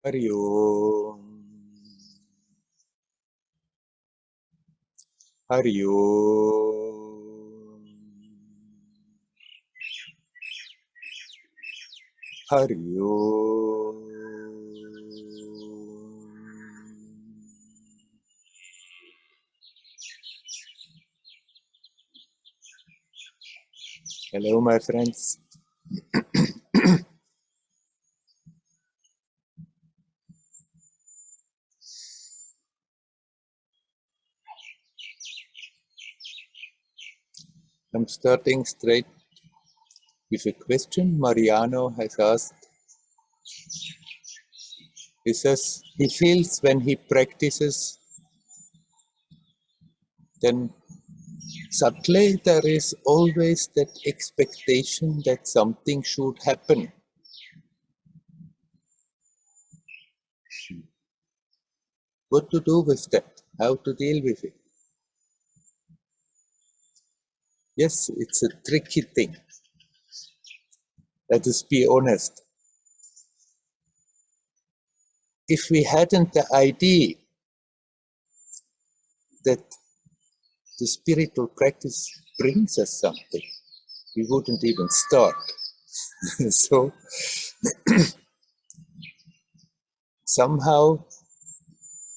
Hari Om. Hari Om. Hari Om. Hello, my friends. I'm starting straight with a question Mariano has asked. He says he feels when he practices, then subtly there is always that expectation that something should happen. What to do with that? How to deal with it? Yes, it's a tricky thing. Let us be honest. If we hadn't the idea that the spiritual practice brings us something, we wouldn't even start. So somehow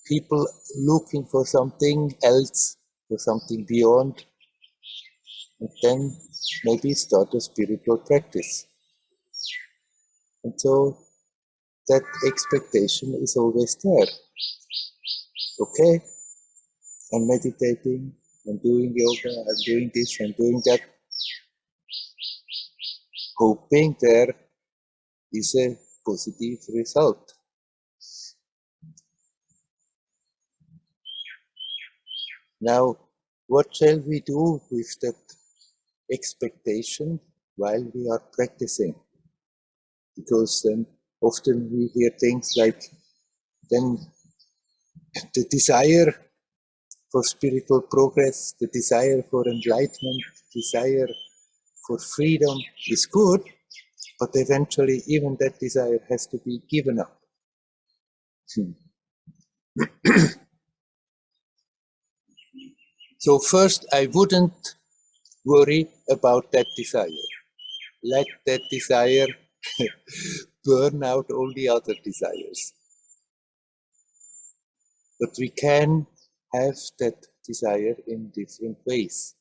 people looking for something else, for something beyond, and then maybe start a spiritual practice. And so that expectation is always there. Okay, I'm meditating, I'm doing yoga, I'm doing this, I'm doing that, hoping there is a positive result. Now, what shall we do with that expectation while we are practicing? Because often we hear things like, then the desire for spiritual progress, the desire for enlightenment, desire for freedom is good, but eventually even that desire has to be given up. So first, I wouldn't worry about that desire. Let that desire burn out all the other desires. But we can have that desire in different ways.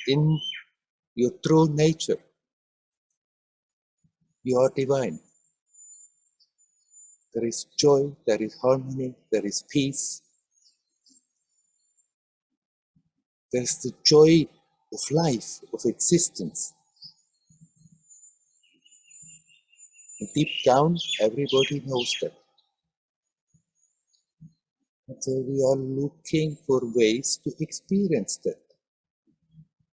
In your true nature, you are divine. There is joy, there is harmony, there is peace. There's the joy of life, of existence. And deep down, everybody knows that. And so we are looking for ways to experience that.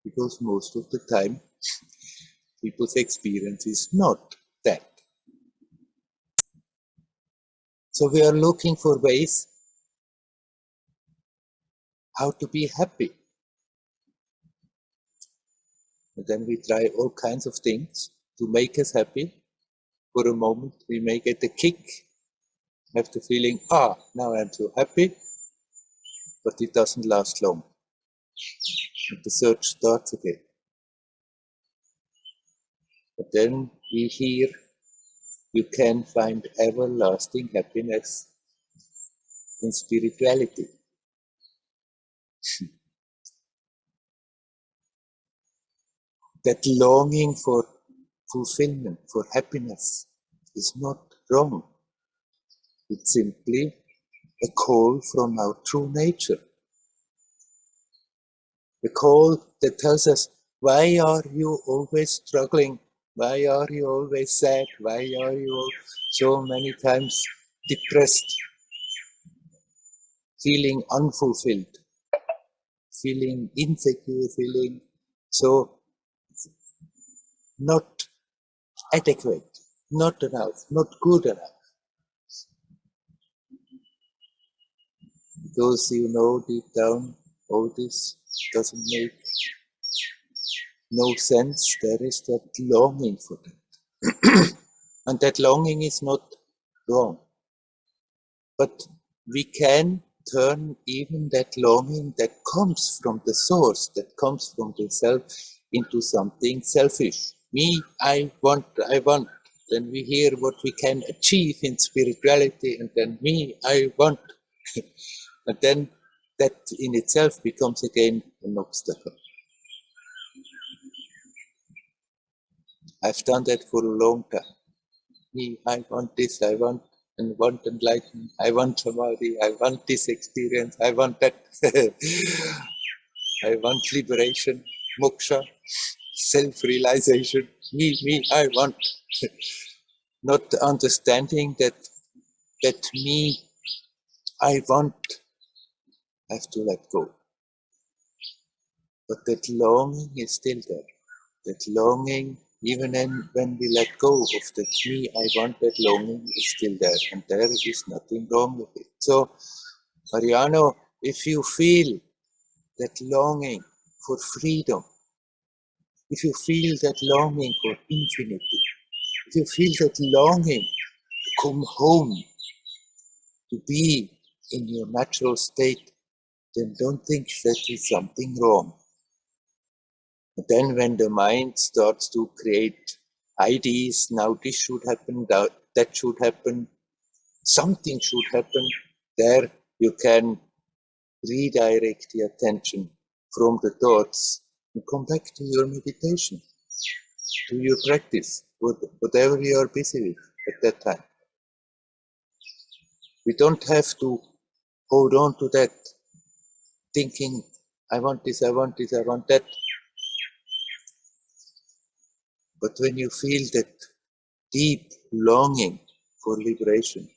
Because most of the time, people's experience is not that. So we are looking for ways how to be happy. And then we try all kinds of things to make us happy. For a moment, we may get a kick, have the feeling, now I'm so happy, but it doesn't last long. And the search starts again. But then we hear you can find everlasting happiness in spirituality. That longing for fulfillment, for happiness, is not wrong. It's simply a call from our true nature. A call that tells us, why are you always struggling? Why are you always sad? Why are you so many times depressed? Feeling unfulfilled, feeling insecure, feeling so not adequate, not enough, not good enough. Because you know deep down all this doesn't make no sense, there is that longing for that. And that longing is not wrong. But we can turn even that longing that comes from the source, that comes from the self, into something selfish. Me, I want. Then we hear what we can achieve in spirituality, and then me, I want. And then that in itself becomes again an obstacle. I've done that for a long time. Me, I want this, I want enlightenment, I want samadhi, I want this experience, I want that. I want liberation, moksha, self-realization. Me, I want. Not understanding that me, I want, I have to let go. But that longing is still there. That longing, even when we let go of that me, I want, that longing is still there. And there is nothing wrong with it. So, Mariano, if you feel that longing for freedom, if you feel that longing for infinity, if you feel that longing to come home, to be in your natural state, then don't think that is something wrong. And then when the mind starts to create ideas, now this should happen, that should happen, something should happen, there you can redirect the attention from the thoughts and come back to your meditation, to your practice, whatever you are busy with at that time. We don't have to hold on to that, thinking, I want this, I want this, I want that. But when you feel that deep longing for liberation,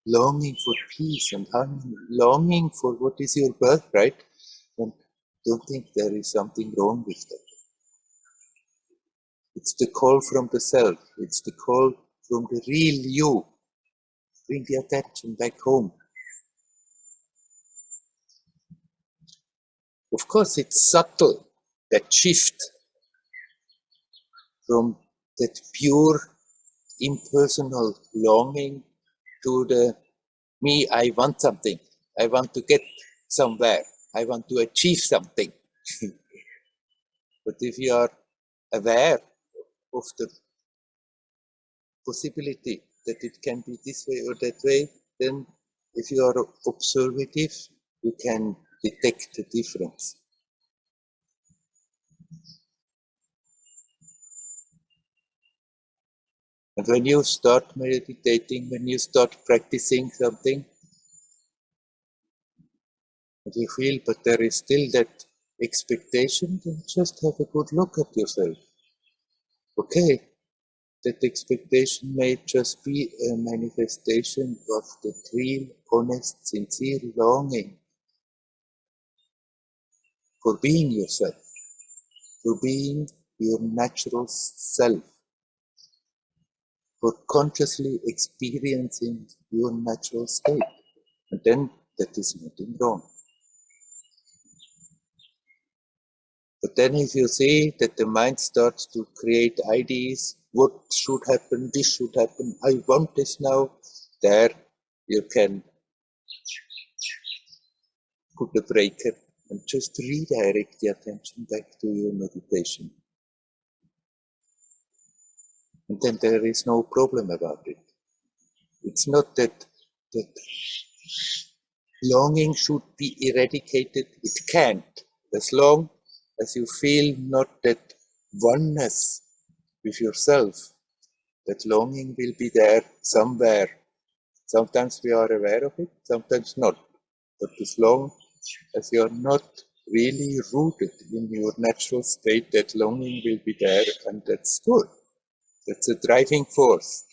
longing for peace and harmony, longing for what is your birthright, then don't think there is something wrong with that. It's the call from the self, it's the call from the real you. Bring the attention back home. Of course, it's subtle, that shift from that pure impersonal longing to the me, I want something, I want to get somewhere, I want to achieve something. But if you are aware of the possibility that it can be this way or that way, then if you are observative, you can detect the difference. And when you start meditating, when you start practicing something, and you feel, but there is still that expectation, then just have a good look at yourself. Okay, that expectation may just be a manifestation of the real, honest, sincere longing for being yourself, for being your natural self, for consciously experiencing your natural state. And then that is nothing wrong. But then if you see that the mind starts to create ideas, what should happen, this should happen, I want this now, there you can put a breaker and just redirect the attention back to your meditation. And then there is no problem about it. It's not that longing should be eradicated. It can't. As long as you feel not that oneness with yourself, that longing will be there somewhere. Sometimes we are aware of it, sometimes not. But as long as you are not really rooted in your natural state, that longing will be there, and that's good. That's a driving force.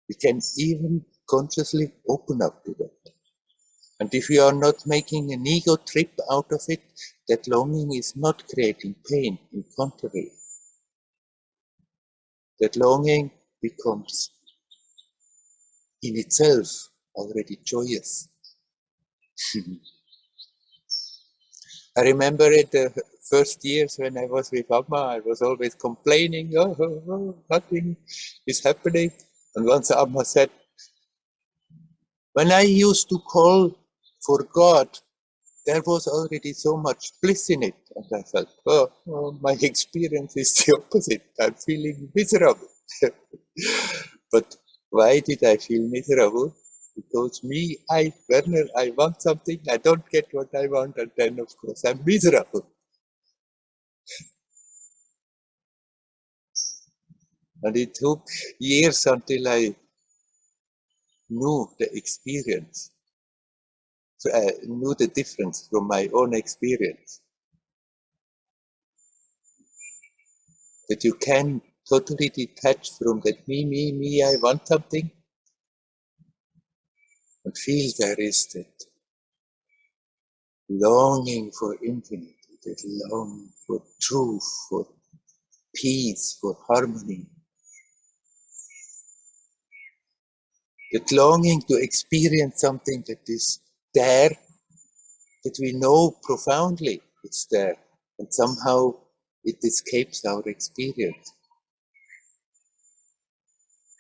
We can even consciously open up to that. And if you are not making an ego trip out of it, that longing is not creating pain, in contrary. That longing becomes in itself already joyous. I remember it the first years when I was with Amma, I was always complaining, nothing is happening. And once Amma said, when I used to call for God, there was already so much bliss in it. And I felt, my experience is the opposite. I'm feeling miserable. But why did I feel miserable? Because Werner, I want something, I don't get what I want, and then of course I'm miserable. And it took years until I knew the experience, knew the difference from my own experience. That you can totally detach from that me, I want something, and feel there is that longing for infinity, that longing for truth, for peace, for harmony, that longing to experience something that is there, that we know profoundly it's there, and somehow it escapes our experience.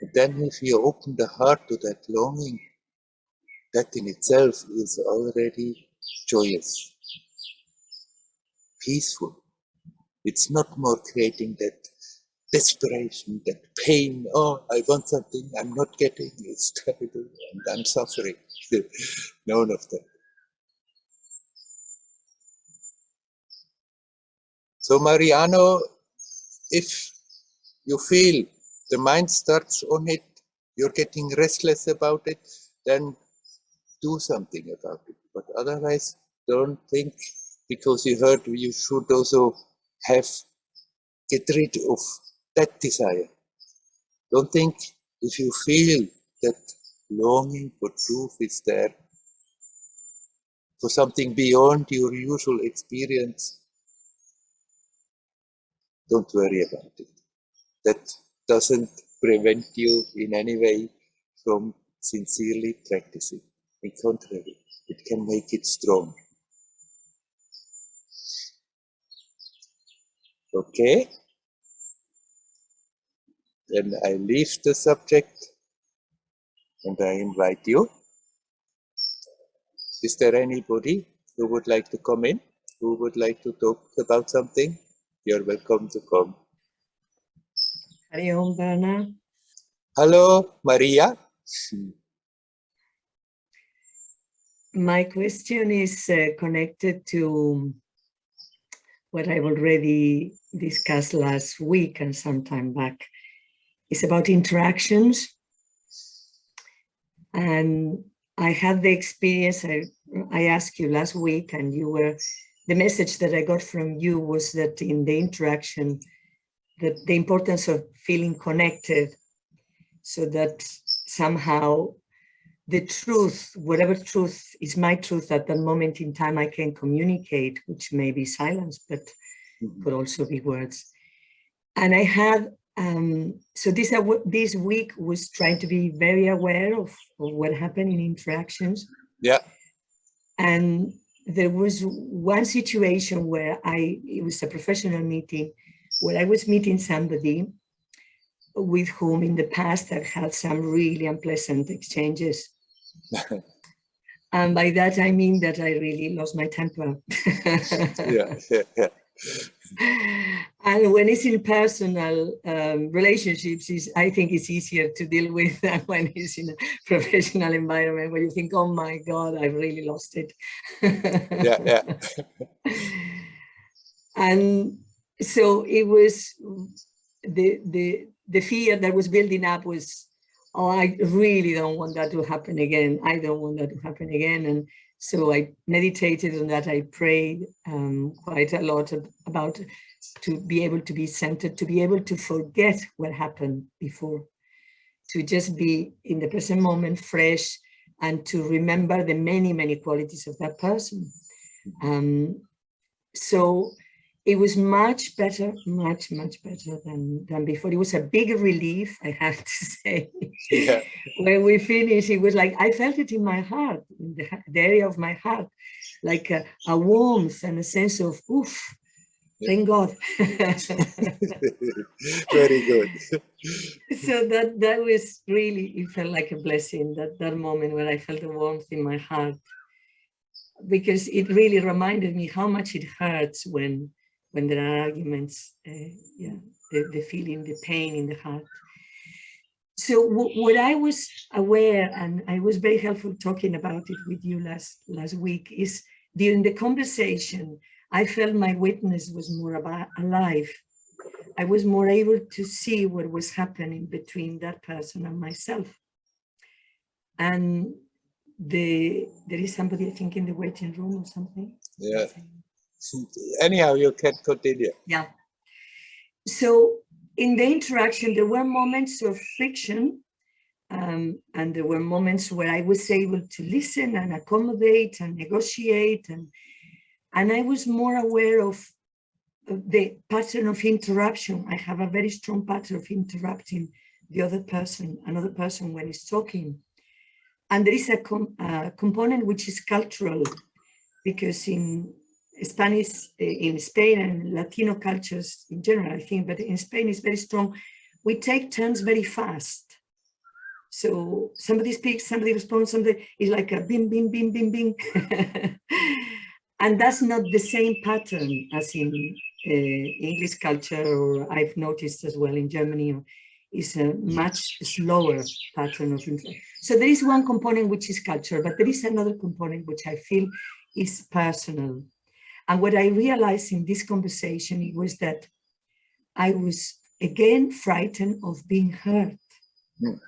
And then if you open the heart to that longing, that in itself is already joyous, peaceful. It's not more creating that desperation, that pain. Oh, I want something I'm not getting. It's terrible and I'm suffering. None of that. So Mariano, if you feel the mind starts on it, you're getting restless about it, then do something about it. But otherwise, don't think because you heard you should also get rid of that desire. Don't think if you feel that longing for truth is there, for something beyond your usual experience, don't worry about it. That doesn't prevent you in any way from sincerely practicing. On the contrary, it can make it strong. Okay? Then I leave the subject and I invite you. Is there anybody who would like to come in? Who would like to talk about something? You're welcome to come. Hari Om, Werner. Hello, Maria. My question is connected to what I've already discussed last week and some time back. It's about interactions. And I had the experience, I asked you last week, and the message that I got from you was that in the interaction, that the importance of feeling connected, so that somehow the truth, whatever truth is my truth at that moment in time, I can communicate, which may be silence, but could also be words. And I had, so this week was trying to be very aware of what happened in interactions. Yeah. And there was one situation where it was a professional meeting, where I was meeting somebody with whom in the past I've had some really unpleasant exchanges. And by that, I mean that I really lost my temper. Yeah. And when it's in personal relationships, I think it's easier to deal with than when it's in a professional environment where you think, oh my God, I've really lost it. Yeah. And so it was the fear that was building up was, oh, I really don't want that to happen again. I don't want that to happen again. And so I meditated on that. I prayed quite a lot about to be able to be centered, to be able to forget what happened before, to just be in the present moment, fresh, and to remember the many, many qualities of that person. So it was much better, much better than before. It was a big relief, I have to say. Yeah. When we finished, it was like, I felt it in my heart, in the area of my heart, like a warmth and a sense of, oof, thank God. Very good. So that was really, it felt like a blessing, that moment where I felt the warmth in my heart, because it really reminded me how much it hurts when there are arguments. Yeah, the feeling, the pain in the heart. So what I was aware, and I was very helpful talking about it with you last week, is during the conversation, I felt my witness was more alive. I was more able to see what was happening between that person and myself. And there is somebody, I think, in the waiting room or something. Yeah. Anyhow, you can continue. Yeah. So in the interaction, there were moments of friction, and there were moments where I was able to listen and accommodate and negotiate, and I was more aware of the pattern of interruption. I have a very strong pattern of interrupting the other person, another person when he's talking. And there is a component which is cultural, because in Spanish, in Spain and Latino cultures in general, I think, but in Spain it's very strong. We take turns very fast. So somebody speaks, somebody responds, somebody is like a bing, bing, bing, bing, bing. And that's not the same pattern as in English culture, or I've noticed as well in Germany, is a much slower pattern of interaction. So there is one component which is culture, but there is another component which I feel is personal. And what I realized in this conversation was that I was again frightened of being hurt. Mm.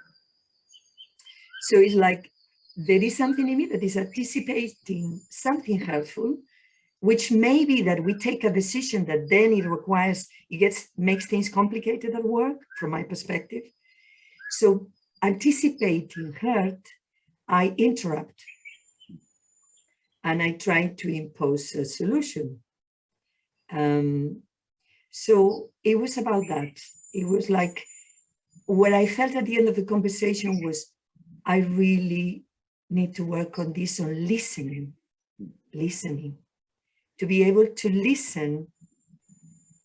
So it's like there is something in me that is anticipating something hurtful, which may be that we take a decision that then it requires, makes things complicated at work, from my perspective. So anticipating hurt, I interrupt and I try to impose a solution. So it was about that. It was like, what I felt at the end of the conversation was, I really need to work on this, on listening, to be able to listen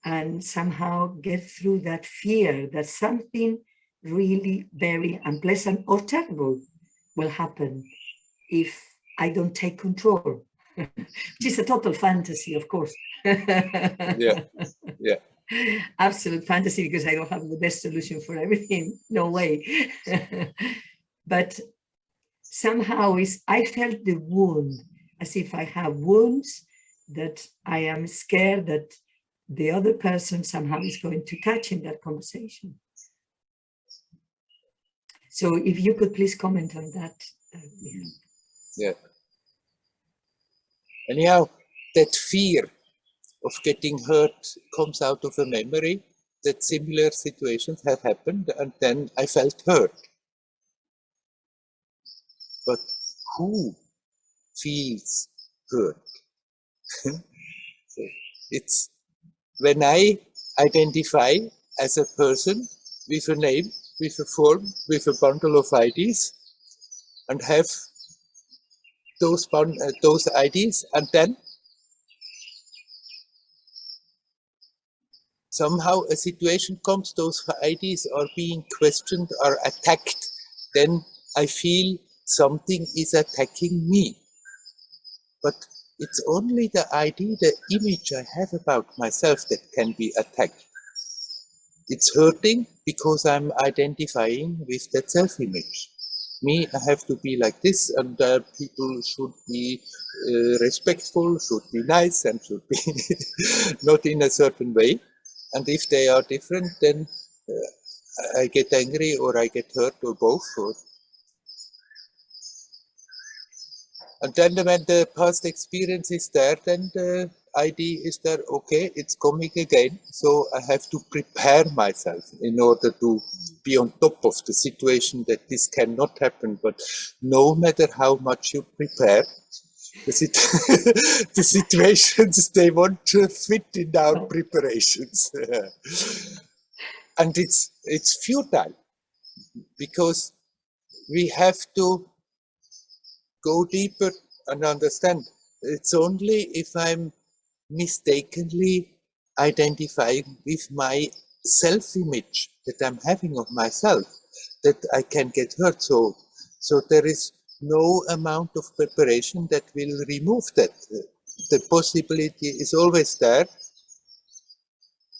and somehow get through that fear that something really very unpleasant or terrible will happen if I don't take control, which is a total fantasy, of course. Yeah, yeah. Absolute fantasy, because I don't have the best solution for everything. No way. But somehow I felt the wound, as if I have wounds that I am scared that the other person somehow is going to touch in that conversation. So if you could please comment on that. Yeah. Anyhow, that fear of getting hurt comes out of a memory that similar situations have happened, and then I felt hurt. But who feels hurt? So it's when I identify as a person with a name, with a form, with a bundle of IDs, and have those IDs, and then somehow a situation comes, those IDs are being questioned, are attacked, then I feel something is attacking me. But it's only the ID, the image I have about myself that can be attacked. It's hurting because I'm identifying with that self-image. Me, I have to be like this, and people should be respectful, should be nice, and should be not in a certain way. And if they are different, then I get angry, or I get hurt, or both. And then when the past experience is there, then the ID is there, okay, it's coming again. So I have to prepare myself in order to be on top of the situation that this cannot happen. But no matter how much you prepare, the situations, they want to fit in our preparations. And it's futile, because we have to go deeper and understand It's only if I'm mistakenly identifying with my self-image that I'm having of myself that I can get hurt. So there is no amount of preparation that will remove that. The possibility is always there,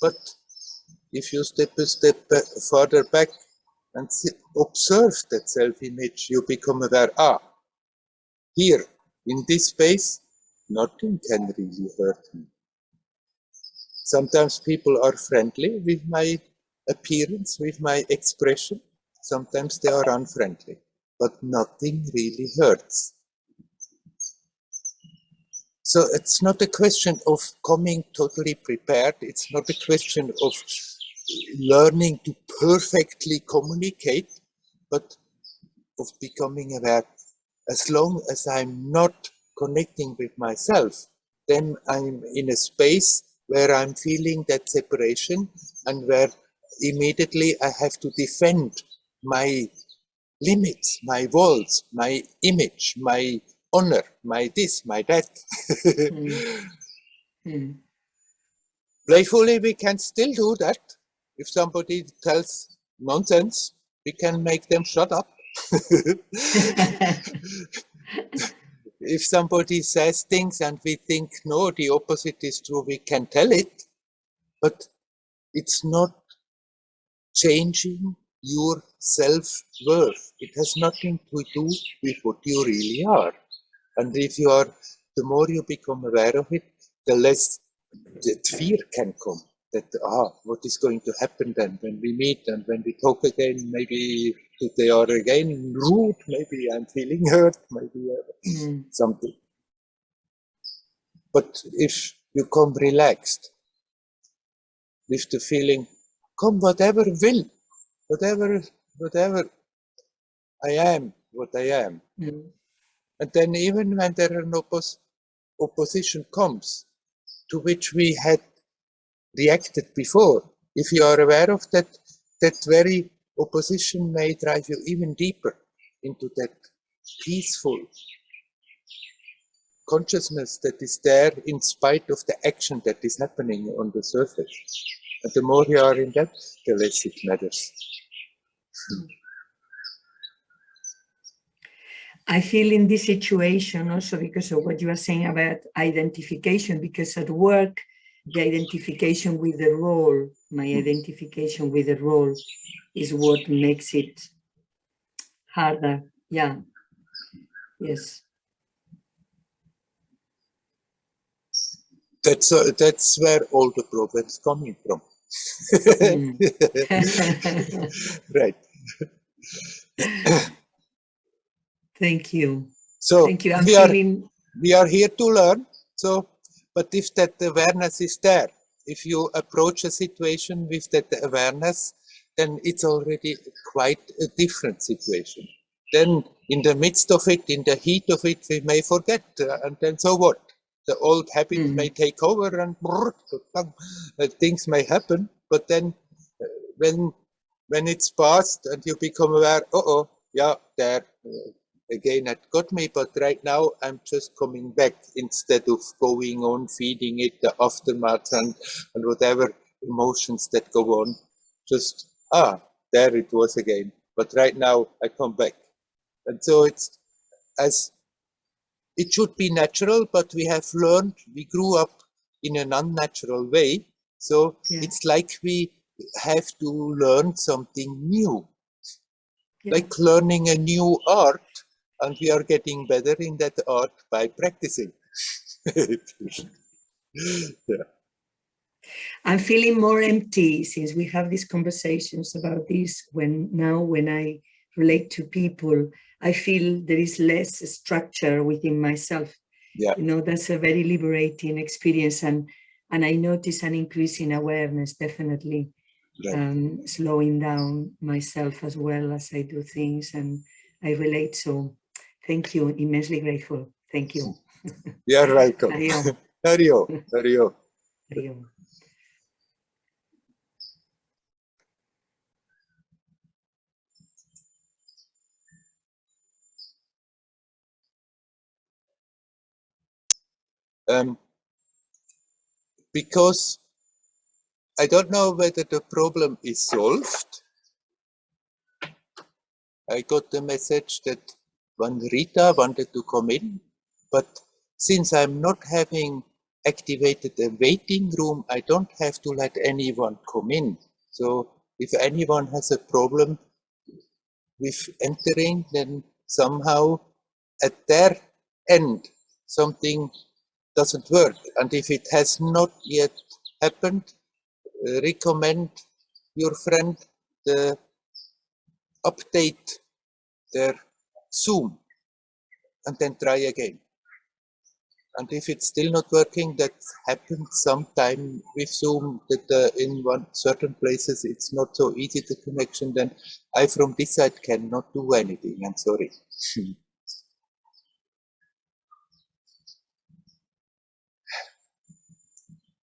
but if you step a step further back and observe that self-image, you become aware, here, in this space, nothing can really hurt me. Sometimes people are friendly with my appearance, with my expression. Sometimes they are unfriendly, but nothing really hurts. So it's not a question of coming totally prepared. It's not a question of learning to perfectly communicate, but of becoming aware. As long as I'm not connecting with myself, then I'm in a space where I'm feeling that separation and where immediately I have to defend my limits, my walls, my image, my honor, my this, my that. Mm. Mm. Playfully, we can still do that. If somebody tells nonsense, we can make them shut up. If somebody says things and we think, no, the opposite is true, we can tell it, but it's not changing your self-worth. It has nothing to do with what you really are. And if you are, the more you become aware of it, the less that fear can come. That, what is going to happen then when we meet and when we talk again? Maybe they are again rude, maybe I'm feeling hurt, maybe something. But if you come relaxed with the feeling, come whatever will, whatever I am, what I am. Mm. And then even when there are no opposition comes, to which we had reacted before, if you are aware of that, that very opposition may drive you even deeper into that peaceful consciousness that is there in spite of the action that is happening on the surface. And the more you are in that, the less it matters. I feel in this situation also because of what you are saying about identification, because at work, the identification with the role, my identification with the role is what makes it harder. Yeah. Yes. That's where all the problems coming from. Mm. Right. Thank you. So Thank you. I'm feeling. we are here to learn. So, but if that awareness is there, if you approach a situation with that awareness, then it's already quite a different situation. Then in the midst of it, in the heat of it, we may forget, and then so what? The old habit may take over and things may happen, but then when it's past and you become aware, yeah, there again it got me, but right now I'm just coming back instead of going on feeding it the aftermath and whatever emotions that go on. Just there it was again. But right now I come back. And so it's as it should be natural, but we have learned, we grew up in an unnatural way. So it's like we have to learn something new, like learning a new art, and we are getting better in that art by practicing. Yeah. I'm feeling more empty since we have these conversations about this. When I relate to people, I feel there is less structure within myself. Yeah. That's a very liberating experience, and I notice an increase in awareness, definitely. Right. Slowing down myself as well as I do things, and I relate. So thank you, immensely grateful. Thank you. You're welcome. Hario. Hario. Hario. Hario. Because I don't know whether the problem is solved. I got the message that one Rita wanted to come in, but since I'm not having activated the waiting room, I don't have to let anyone come in. So if anyone has a problem with entering, then somehow at their end something doesn't work. And if it has not yet happened, recommend your friend the update their Zoom and then try again. And if it's still not working, that happened sometime with Zoom, that in one certain places it's not so easy the connection, then I from this side cannot do anything. I'm sorry.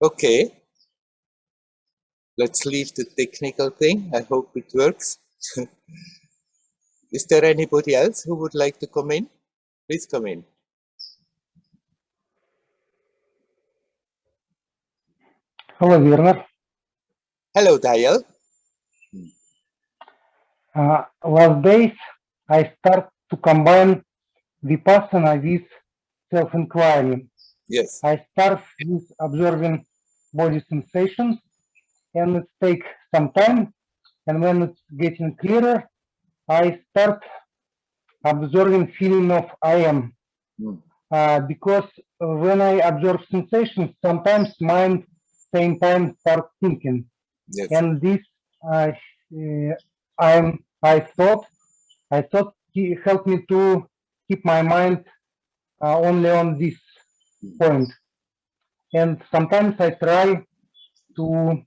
Okay, let's leave the technical thing. I hope it works. Is there anybody else who would like to come in? Please come in. Hello, Werner. Hello, Dial. Last days, I start to combine Vipassana with self-inquiry. Yes. I start with observing body sensations, and it takes some time. And when it's getting clearer, I start observing feeling of I am. Because when I observe sensations, sometimes mind same time starts thinking. Yes. And this I thought it helped me to keep my mind only on this point. And sometimes I try to,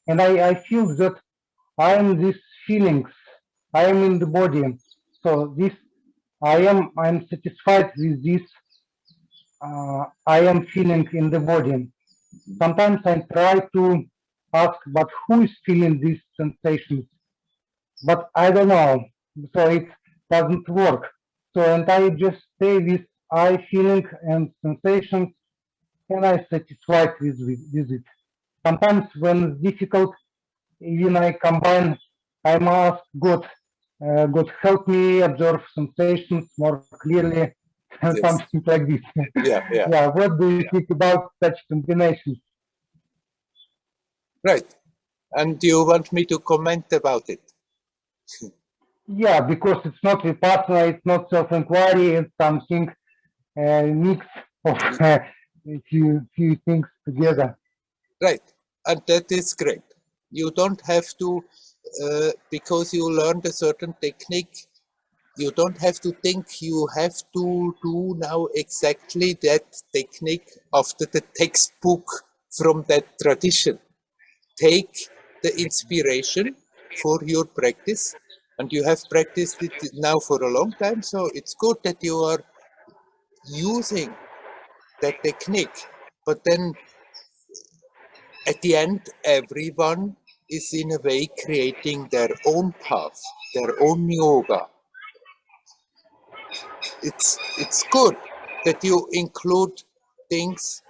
and I feel that I am these feelings, I am in the body. So this I'm satisfied with this I am feeling in the body. Sometimes I try to ask, but who is feeling these sensations? But I don't know, so it doesn't work. So, and I just stay with I feeling and sensations, and I satisfied with it. Sometimes when it's difficult, even I combine, I must God help me observe sensations more clearly, and Yes. something like this. Yeah. Yeah. What do you think about such combinations? Right. And you want me to comment about it? Yeah, because it's not Vipassana, it's not self-inquiry, it's something mix of a few things together. Right. And that is great. You don't have to, because you learned a certain technique, you don't have to think you have to do now exactly that technique after the textbook from that tradition. Take the inspiration for your practice, and you have practiced it now for a long time, so it's good that you are using that technique. But then at the end, everyone is in a way creating their own path, their own yoga. It's good that you include things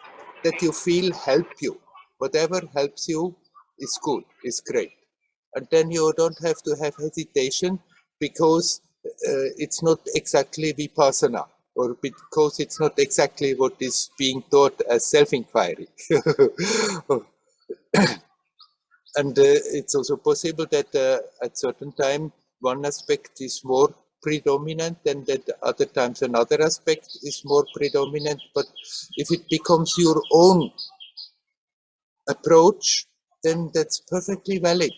that you feel help you. Whatever helps you is good, is great. And then you don't have to have hesitation because it's not exactly vipassana, or because it's not exactly what is being taught as self-inquiry. And it's also possible that at certain time one aspect is more predominant and that other times another aspect is more predominant. But if it becomes your own approach, then that's perfectly valid.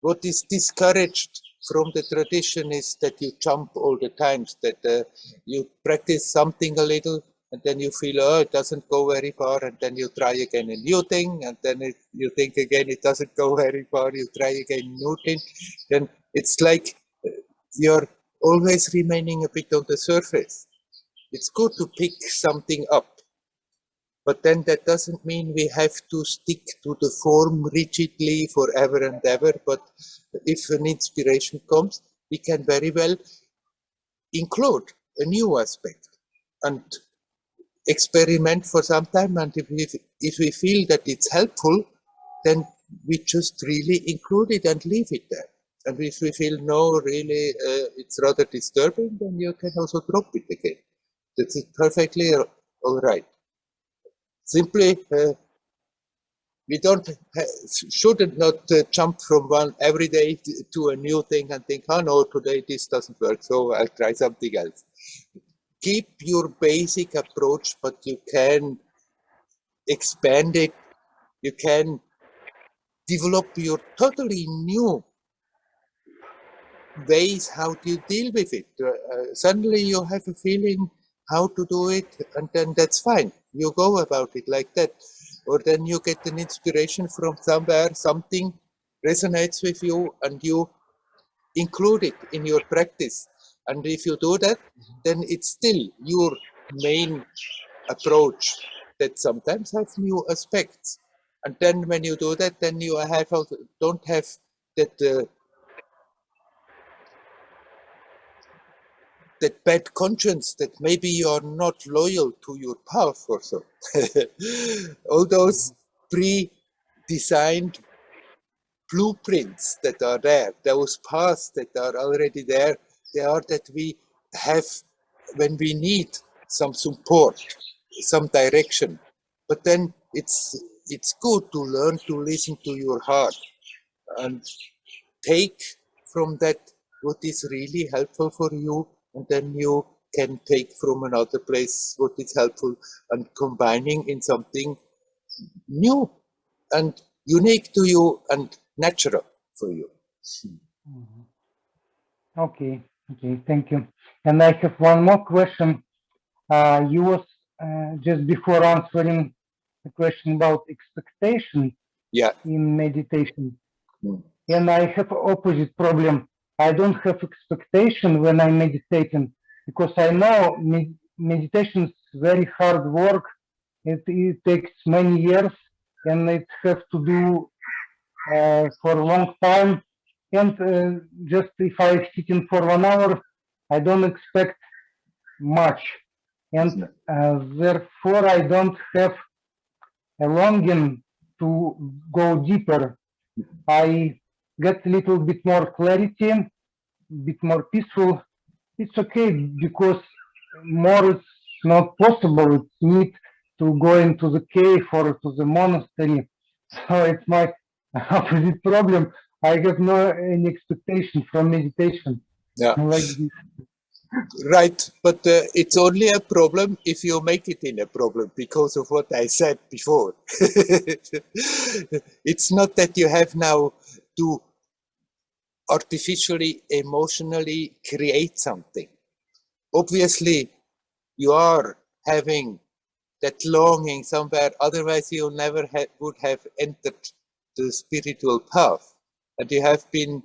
What is discouraged from the tradition is that you jump all the times, that you practice something a little and then you feel, oh, it doesn't go very far, and then you try again a new thing, and then you think again it doesn't go very far, you try again a new thing. Then it's like you're always remaining a bit on the surface. It's good to pick something up, but then that doesn't mean we have to stick to the form rigidly forever and ever. But if an inspiration comes, we can very well include a new aspect. And experiment for some time, and if we feel that it's helpful, then we just really include it and leave it there. And if we feel no, really, it's rather disturbing, then you can also drop it again. That's perfectly all right. Simply, we shouldn't not jump from one every day to a new thing and think, oh no, today this doesn't work, so I'll try something else. Keep your basic approach, but you can expand it. You can develop your totally new ways how to deal with it. Suddenly you have a feeling how to do it, and then that's fine. You go about it like that. Or then you get an inspiration from somewhere, something resonates with you, and you include it in your practice. And if you do that, then it's still your main approach that sometimes has new aspects. And then when you do that, then you don't have that that bad conscience that maybe you're not loyal to your path or so. All those pre-designed blueprints that are there, those paths that are already there, they are that we have when we need some support, some direction. But then it's good to learn to listen to your heart and take from that what is really helpful for you, and then you can take from another place what is helpful and combining in something new and unique to you and natural for you. Okay, thank you. And I have one more question. You was just before answering the question about expectation in meditation. And I have opposite problem. I don't have expectation when I'm meditating, because I know meditation is very hard work. It takes many years, and it has to do for a long time. And just if I'm sitting for 1 hour, I don't expect much. And therefore, I don't have a longing to go deeper. I get a little bit more clarity, a bit more peaceful. It's okay, because more is not possible. It's need to go into the cave or to the monastery. So it's my opposite problem. I have no any expectation from meditation like this. Right, but it's only a problem if you make it in a problem, because of what I said before. It's not that you have now to artificially, emotionally create something. Obviously, you are having that longing somewhere, otherwise you never would have entered the spiritual path. And you have been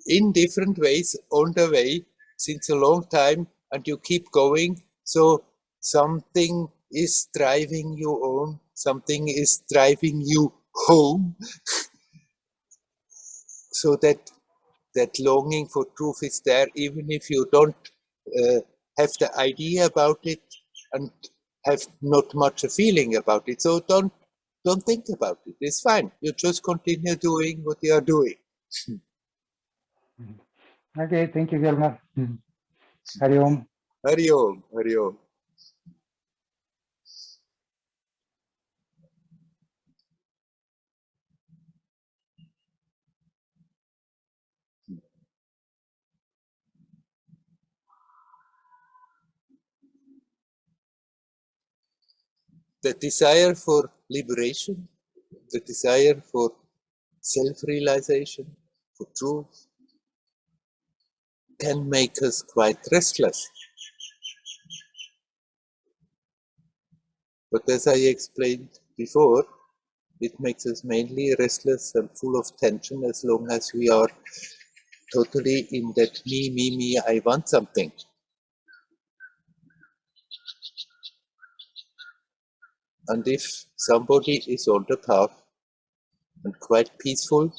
in different ways on the way since a long time, and you keep going. So something is driving you on, something is driving you home. So that longing for truth is there, even if you don't have the idea about it and have not much a feeling about it. So don't think about it. It's fine. You just continue doing what you are doing. Okay, thank you very much. Hari Om. Hari Om. Hari Om. The desire for liberation, the desire for self-realization, for truth, can make us quite restless. But as I explained before, it makes us mainly restless and full of tension as long as we are totally in that me, I want something. And if somebody is on the path and quite peaceful,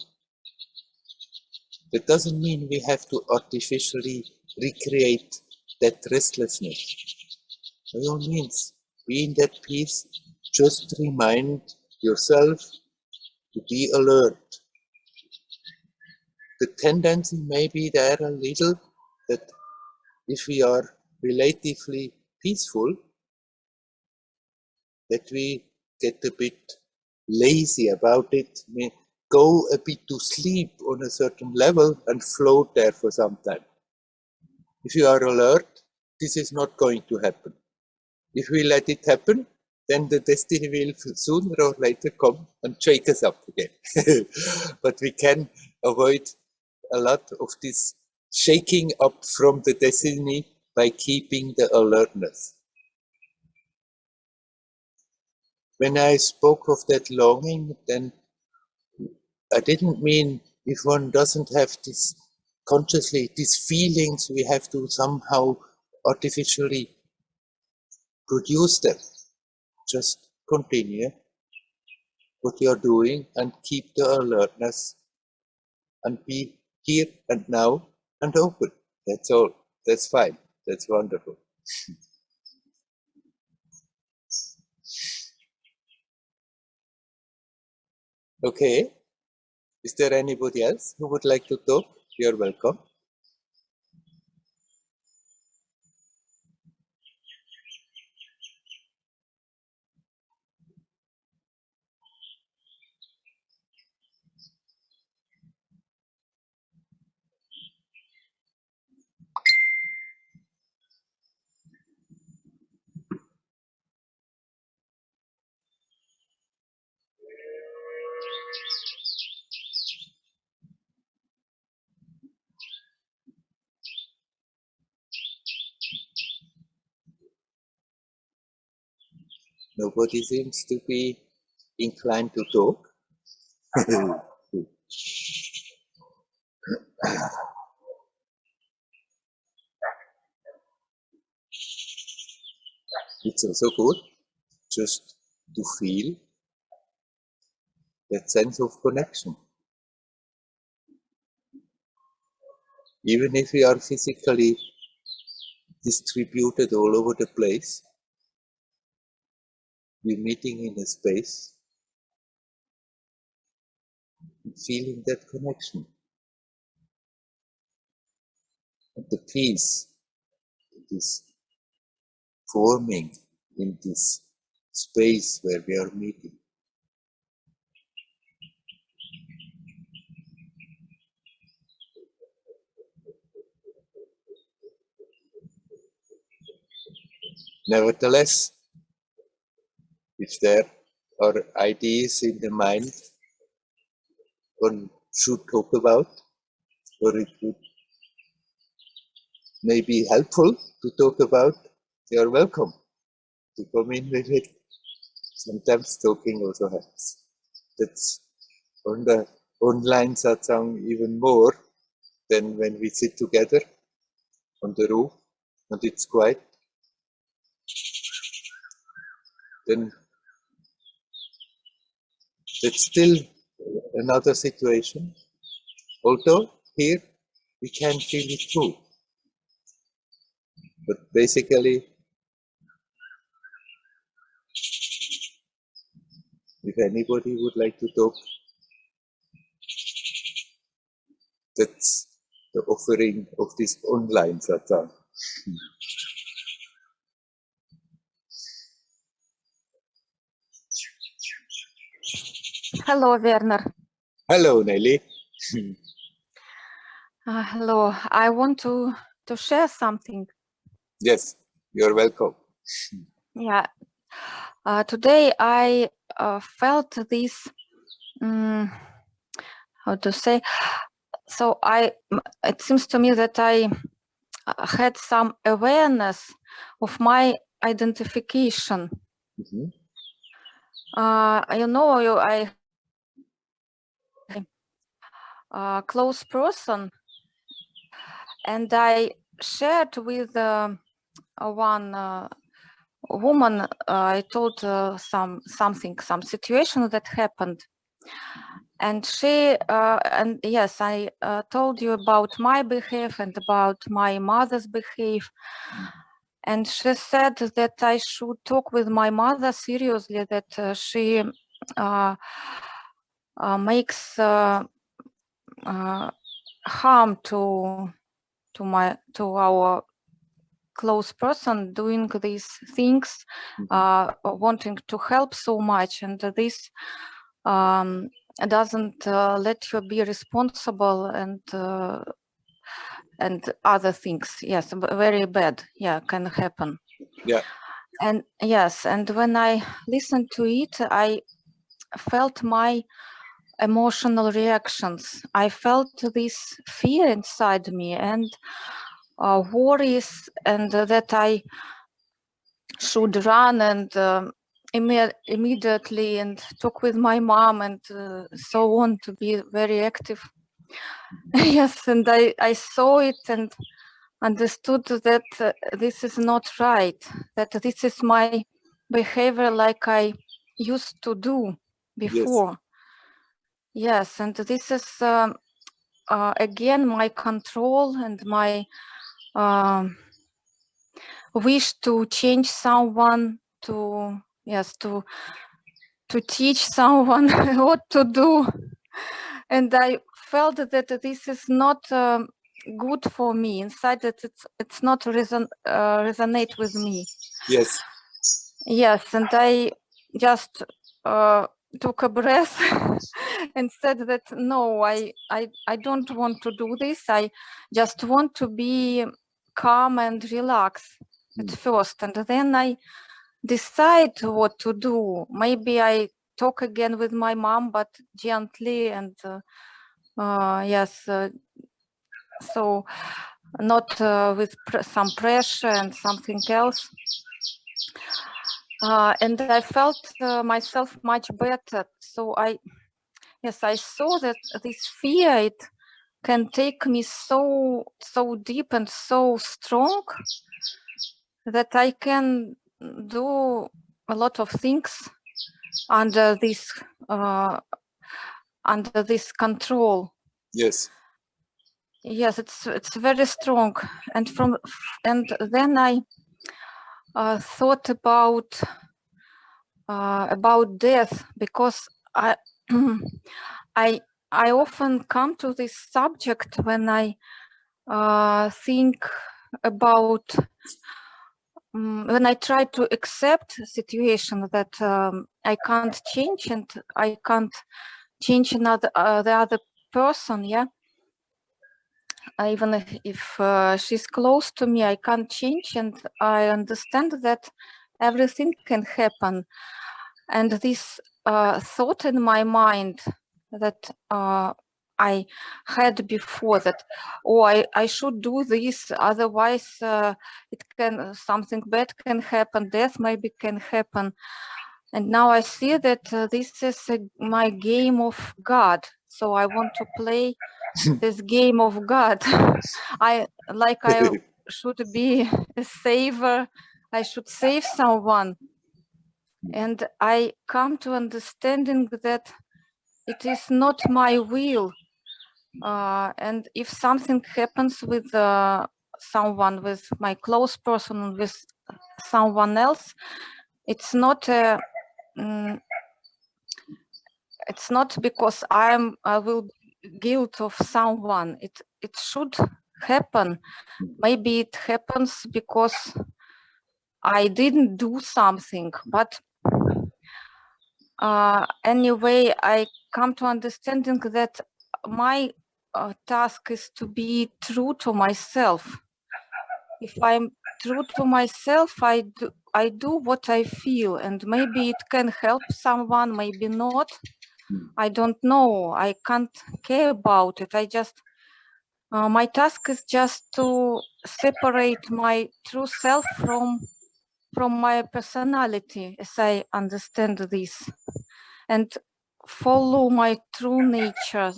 that doesn't mean we have to artificially recreate that restlessness. By all means, be in that peace. Just remind yourself to be alert. The tendency may be there a little that if we are relatively peaceful, that we get a bit lazy about it, may go a bit to sleep on a certain level and float there for some time. If you are alert, this is not going to happen. If we let it happen, then the destiny will sooner or later come and shake us up again. But we can avoid a lot of this shaking up from the destiny by keeping the alertness. When I spoke of that longing, then I didn't mean if one doesn't have this consciously, these feelings, we have to somehow artificially produce them. Just continue what you're doing and keep the alertness and be here and now and open. That's all. That's fine. That's wonderful. Okay. Is there anybody else who would like to talk? You're welcome. Nobody seems to be inclined to talk. It's also good just to feel that sense of connection. Even if we are physically distributed all over the place, we're meeting in a space, and feeling that connection. And the peace that is forming in this space where we are meeting. Nevertheless, if there are ideas in the mind one should talk about, or it would may be helpful to talk about, you are welcome to come in with it. Sometimes talking also helps. That's on the online satsang even more than when we sit together on the roof and it's quiet. Then that's still another situation. Although here we can feel it too. But basically, if anybody would like to talk, that's the offering of this online satsang. Hello, Werner. Hello, Nelly. Hello. I want to share something. Yes, you're welcome. Yeah. Today I felt this. How to say? So it seems to me that I had some awareness of my identification. Mm-hmm. I close person, and I shared with one woman. I told some situation that happened, and she and yes, I told you about my behavior and about my mother's behavior. And she said that I should talk with my mother seriously, that she makes harm to our close person, doing these things, wanting to help so much, and this doesn't let you be responsible, and other things. Yes, very bad. Yeah, can happen. Yeah. And yes, and when I listened to it, I felt my emotional reactions. I felt this fear inside me and worries, and that I should run and immediately and talk with my mom and so on, to be very active. Yes, and I saw it and understood that this is not right, that this is my behavior like I used to do before. Yes, and this is again my control and my wish to change someone, to teach someone what to do. And I felt that this is not good for me inside, that it's not resonate with me. Yes. Yes, and I just took a breath and said that no, I don't want to do this. I just want to be calm and relax at first, and then I decide what to do. Maybe I talk again with my mom, but gently, and yes, so not with some pressure and something else. And I felt myself much better. So I saw that this fear, it can take me so deep and so strong that I can do a lot of things under this control. Yes. Yes, it's very strong. And then I thought about death, because I I often come to this subject when I think about when I try to accept a situation that I can't change, and I can't change the other person. Yeah, even if she's close to me, I can't change, and I understand that everything can happen. And this thought in my mind that I had before, that I should do this, otherwise something bad can happen, death maybe can happen. And now I see that this is my game of God, so I want to play this game of God. I should be a saver, I should save someone. And I come to understanding that it is not my will. And if something happens with someone, with my close person, with someone else, it's not because I will be guilty of someone. It should happen. Maybe it happens because I didn't do something, but anyway, I come to understanding that my task is to be true to myself. If I'm true to myself, I do what I feel, and maybe it can help someone, maybe not. I don't know. I can't care about it. I just my task is just to separate my true self from my personality, as I understand this, and follow my true nature,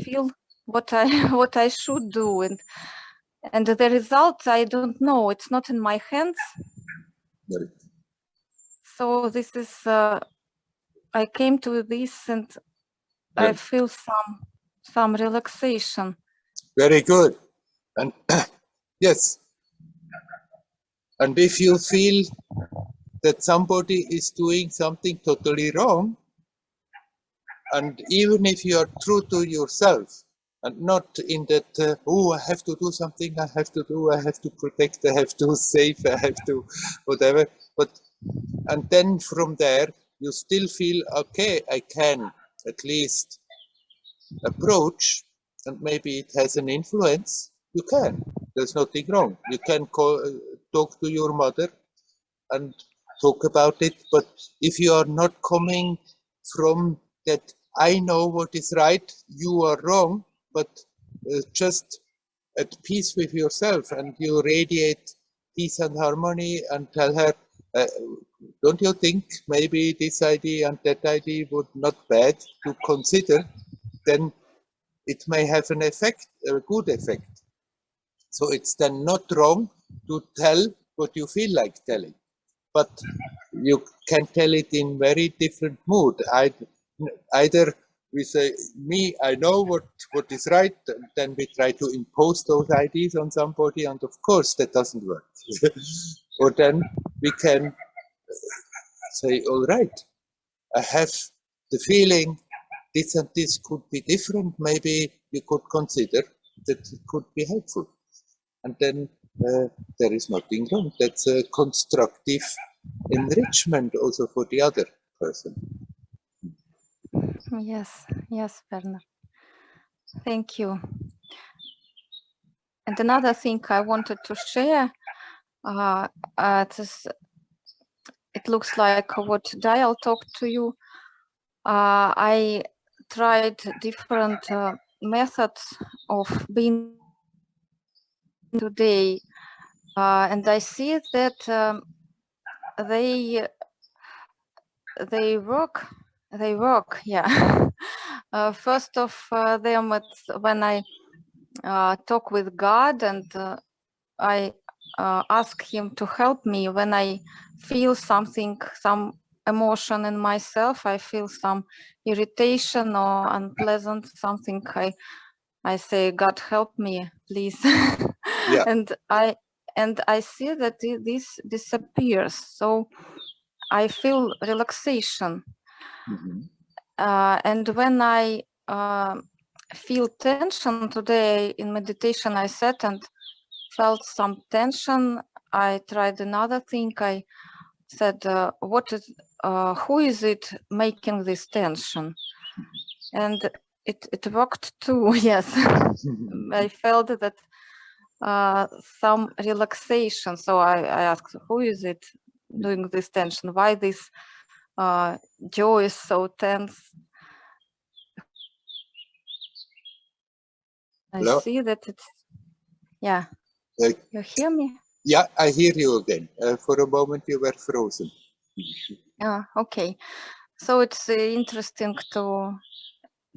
feel what I should do, and the results I don't know. It's not in my hands. Right. So this is I came to this, and I feel some relaxation. Very good. And yes. And if you feel that somebody is doing something totally wrong, and even if you are true to yourself, and not in that, oh, I have to do something, I have to protect, I have to save, I have to whatever, but, and then from there, you still feel, okay, I can at least approach, and maybe it has an influence, you can. There's nothing wrong. You can talk to your mother and talk about it, but if you are not coming from that, I know what is right, you are wrong, but just at peace with yourself, and you radiate peace and harmony and tell her, don't you think maybe this idea and that idea would not bad to consider, then it may have an effect, a good effect. So it's then not wrong to tell what you feel like telling, but you can tell it in very different mood. Either we say, me, I know what is right, and then we try to impose those ideas on somebody, and of course that doesn't work. Or then we can say, all right, I have the feeling this and this could be different. Maybe you could consider that it could be helpful. And then there is nothing wrong. That's a constructive enrichment also for the other person. Yes, yes, Werner. Thank you. And another thing I wanted to share, it looks like what Dial talked to you. I tried different methods of being today, and I see that they work. They work, yeah. First of them, it's when I talk with God, and I ask Him to help me when I feel something, some emotion in myself. I feel some irritation or unpleasant something. I say, God, help me, please. Yeah. and I see that this disappears. So I feel relaxation. Mm-hmm. And when I feel tension today in meditation, I sat and felt some tension. I tried another thing. I said, who is it making this tension? And it worked too, yes. I felt that some relaxation. So I asked, who is it doing this tension? Why this jaw is so tense? Hello? I see that it's, yeah. You hear me? Yeah, I hear you again. For a moment you were frozen. Okay. So it's interesting to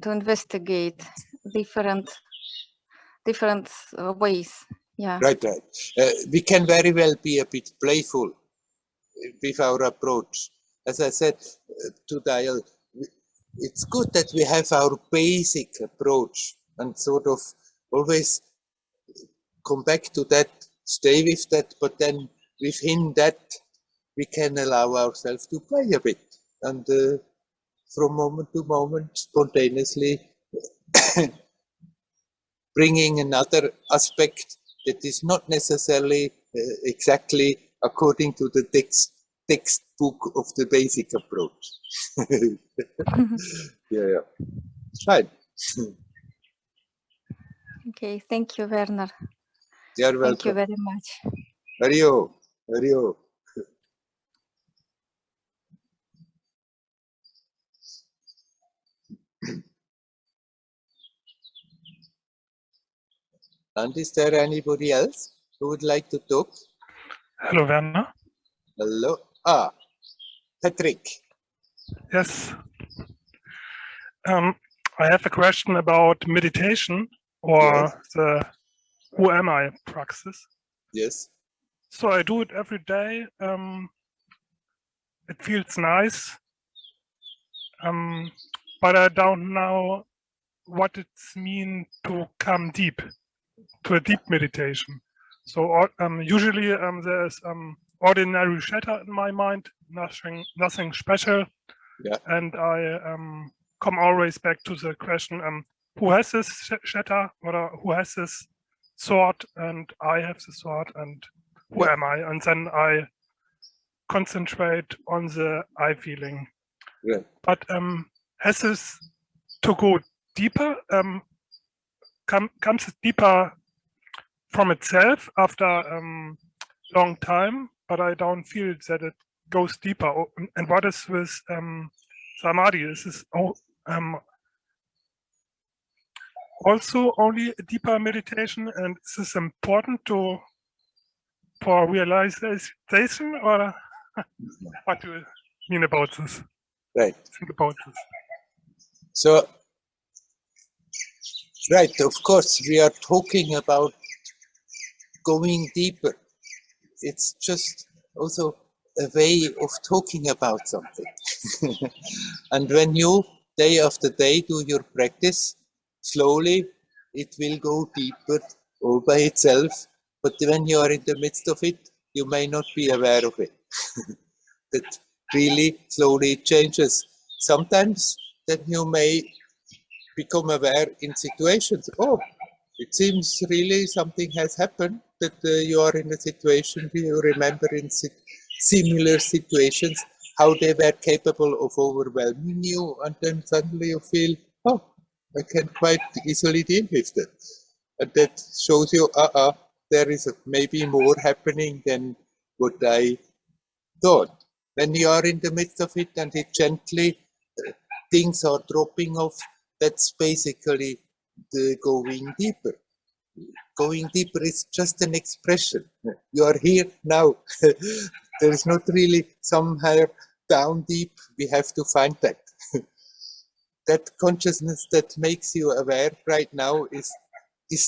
investigate different ways. Yeah. Right. We can very well be a bit playful with our approach. As I said to Dial, it's good that we have our basic approach and sort of always come back to that, stay with that, but then within that we can allow ourselves to play a bit, and from moment to moment spontaneously bringing another aspect that is not necessarily exactly according to the textbook of the basic approach. Yeah. Fine. Okay, thank you, Werner. You're welcome. Thank you very much. Hario. Hario. And is there anybody else who would like to talk? Hello, Werner. Hello. Patrick. Yes. I have a question about meditation or Yes. the who am I praxis. Yes. So I do it every day. It feels nice, but I don't know what it means to come deep, to a deep meditation. So usually there's ordinary chatter in my mind, nothing special. Yeah. And I come always back to the question, who has this chatter, or who has this thought, and I have the thought, and who am I? And then I concentrate on the I feeling. Right. But has this to go deeper? Comes it deeper from itself after long time? But I don't feel that it goes deeper. And what is with samadhi? Is this also only a deeper meditation, and is this important for realization, or what do you mean about this? Right. Think about this. So, right, of course, we are talking about going deeper. It's just also a way of talking about something. And when you, day after day, do your practice, slowly it will go deeper all by itself. But when you are in the midst of it, you may not be aware of it. That really slowly changes. Sometimes then you may become aware in situations. Oh, it seems really something has happened, that you are in a situation where you remember in similar situations how they were capable of overwhelming you, and then suddenly you feel, oh, I can quite easily deal with that. And that shows you, there is maybe more happening than what I thought. When you are in the midst of it and it gently, things are dropping off, that's basically the going deeper. Going deeper is just an expression. You are here now. There is not really somewhere down deep. We have to find that. That consciousness that makes you aware right now is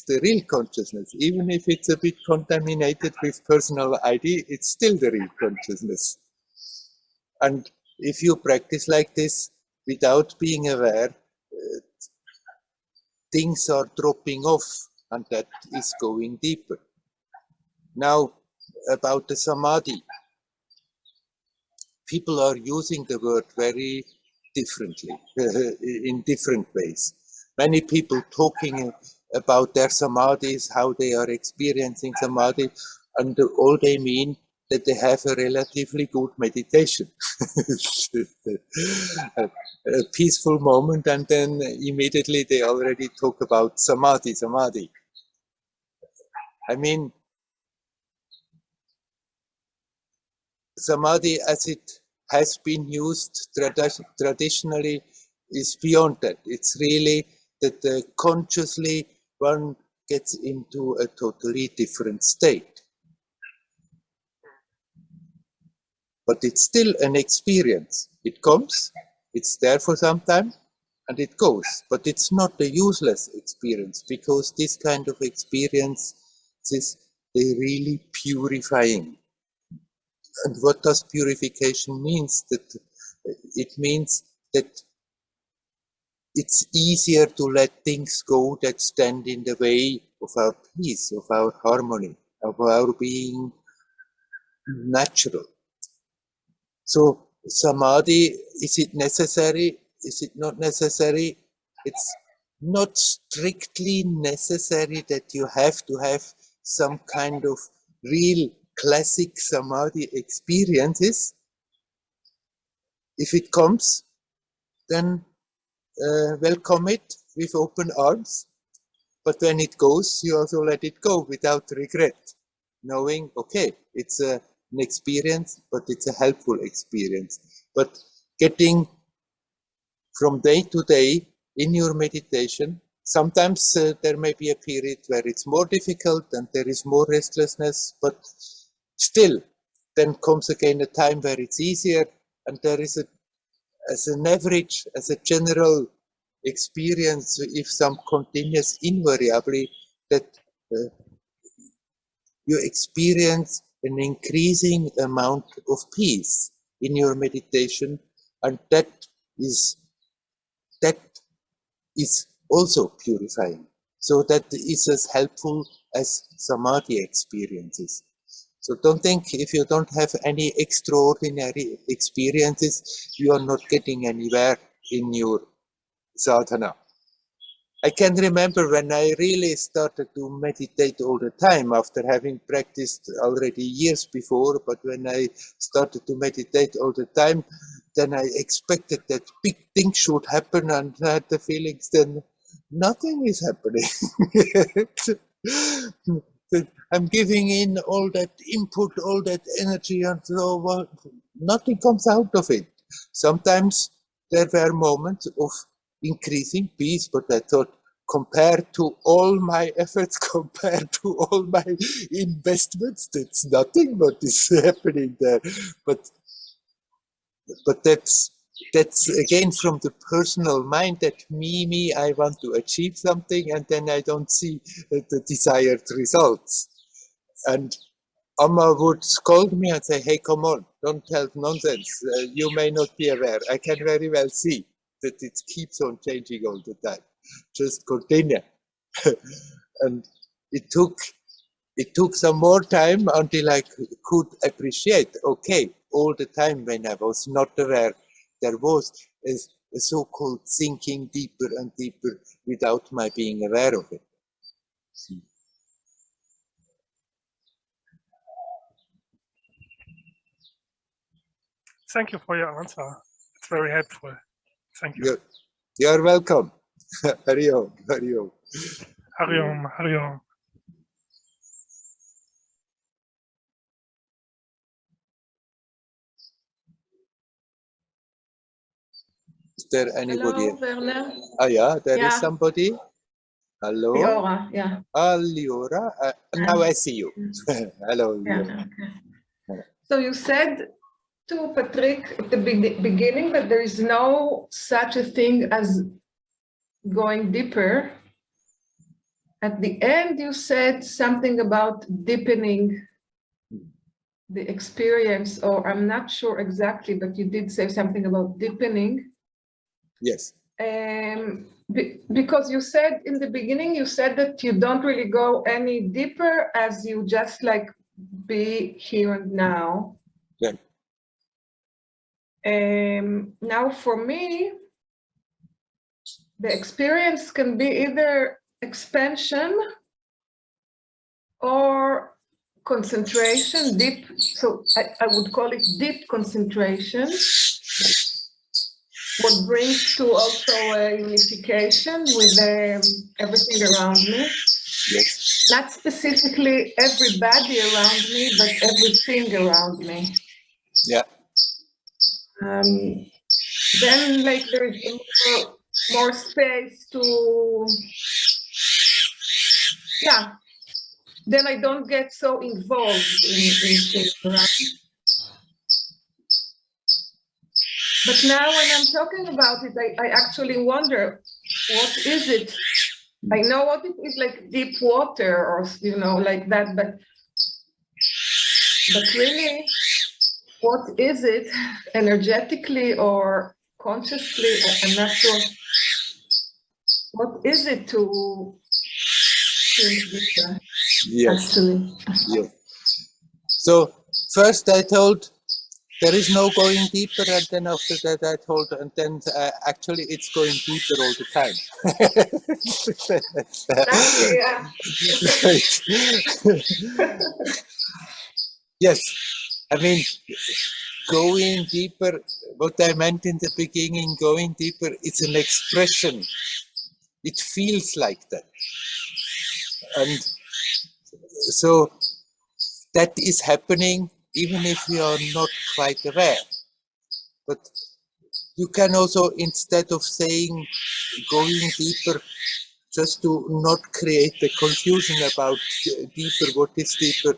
the real consciousness. Even if it's a bit contaminated with personal ID, it's still the real consciousness. And if you practice like this without being aware, things are dropping off, and that is going deeper. Now, about the samadhi. People are using the word very differently, in different ways. Many people talking about their samadhis, how they are experiencing samadhi, and all they mean that they have a relatively good meditation. A peaceful moment, and then immediately they already talk about samadhi. I mean, samadhi as it has been used traditionally is beyond that. It's really that consciously one gets into a totally different state. But it's still an experience. It comes, it's there for some time, and it goes. But it's not a useless experience, because this kind of experience is really purifying. And what does purification means? That it means that it's easier to let things go that stand in the way of our peace, of our harmony, of our being natural. So samadhi, is it necessary? Is it not necessary? It's not strictly necessary that you have to have some kind of real classic samadhi experiences. If it comes, then welcome it with open arms. But when it goes, you also let it go without regret, knowing, okay, it's an experience, but it's a helpful experience. But getting from day to day in your meditation, sometimes there may be a period where it's more difficult and there is more restlessness, but still, then comes again a time where it's easier, and there is as an average, as a general experience, if some continuous invariably, that you experience an increasing amount of peace in your meditation, and that is also purifying. So that is as helpful as samadhi experiences. So don't think if you don't have any extraordinary experiences, you are not getting anywhere in your sadhana. I can remember when I really started to meditate all the time after having practiced already years before, but when I started to meditate all the time, then I expected that big things should happen, and I had the feelings then nothing is happening. I'm giving in all that input, all that energy, and so well, nothing comes out of it. Sometimes there were moments of increasing peace, but I thought, compared to all my efforts, compared to all my investments, that's nothing what is happening there. But that's again from the personal mind, that me, I want to achieve something, and then I don't see the desired results. And Amma would scold me and say, hey, come on, don't tell nonsense. You may not be aware. I can very well see that it keeps on changing all the time. Just continue. And it took some more time until I could appreciate, okay, all the time when I was not aware, there was a so-called sinking deeper and deeper without my being aware of it. Thank you for your answer. It's very helpful. Thank you. You're welcome. Hari Om, Hari Om. Hari Om, Hari Om. Is there anybody? Hello, Werner. Yeah, there is Yeah. somebody. Hello. Liora, yeah. Liora. Now I see you. Hello, Yeah, Liora. okay. So you said to Patrick at the beginning that there is no such a thing as going deeper. At the end, you said something about deepening the experience, or I'm not sure exactly, but you did say something about deepening. Yes. Because you said in the beginning, you said that you don't really go any deeper as you just like be here and now. Yeah. Now for me, the experience can be either expansion or concentration, deep. So I would call it deep concentration. What brings to also a unification with everything around me. Yes. Not specifically everybody around me, but everything around me. Yeah. Then like there is more space to, yeah. Then I don't get so involved in things around. But now when I'm talking about it, I actually wonder, what is it? I know what it is, like deep water or, you know, like that, but really, what is it energetically or consciously? I'm not sure. What is it to think deeper? Yes. Actually. Yes. So first I told there is no going deeper, and then after that I told, and then actually it's going deeper all the time. Yeah. Yes, I mean, going deeper, what I meant in the beginning, going deeper, it's an expression. It feels like that. And so that is happening even if we are not quite aware. But you can also, instead of saying going deeper, just to not create the confusion about deeper, what is deeper,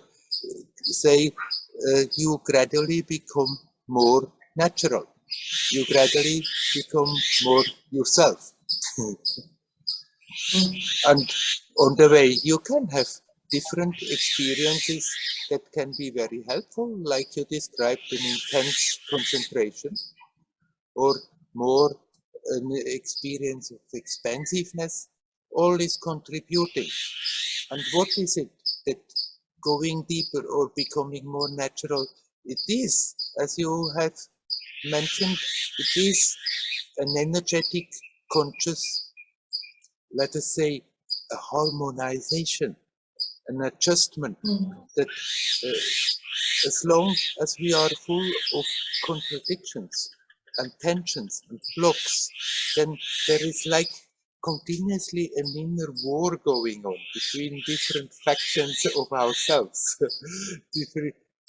say you gradually become more natural. You gradually become more yourself. And on the way, you can have different experiences that can be very helpful, like you described, an intense concentration, or more an experience of expansiveness, all is contributing. And what is it that going deeper or becoming more natural? It is, as you have mentioned, it is an energetic, conscious, let us say, a harmonization, an adjustment that as long as we are full of contradictions and tensions and blocks, then there is like continuously an inner war going on between different factions of ourselves,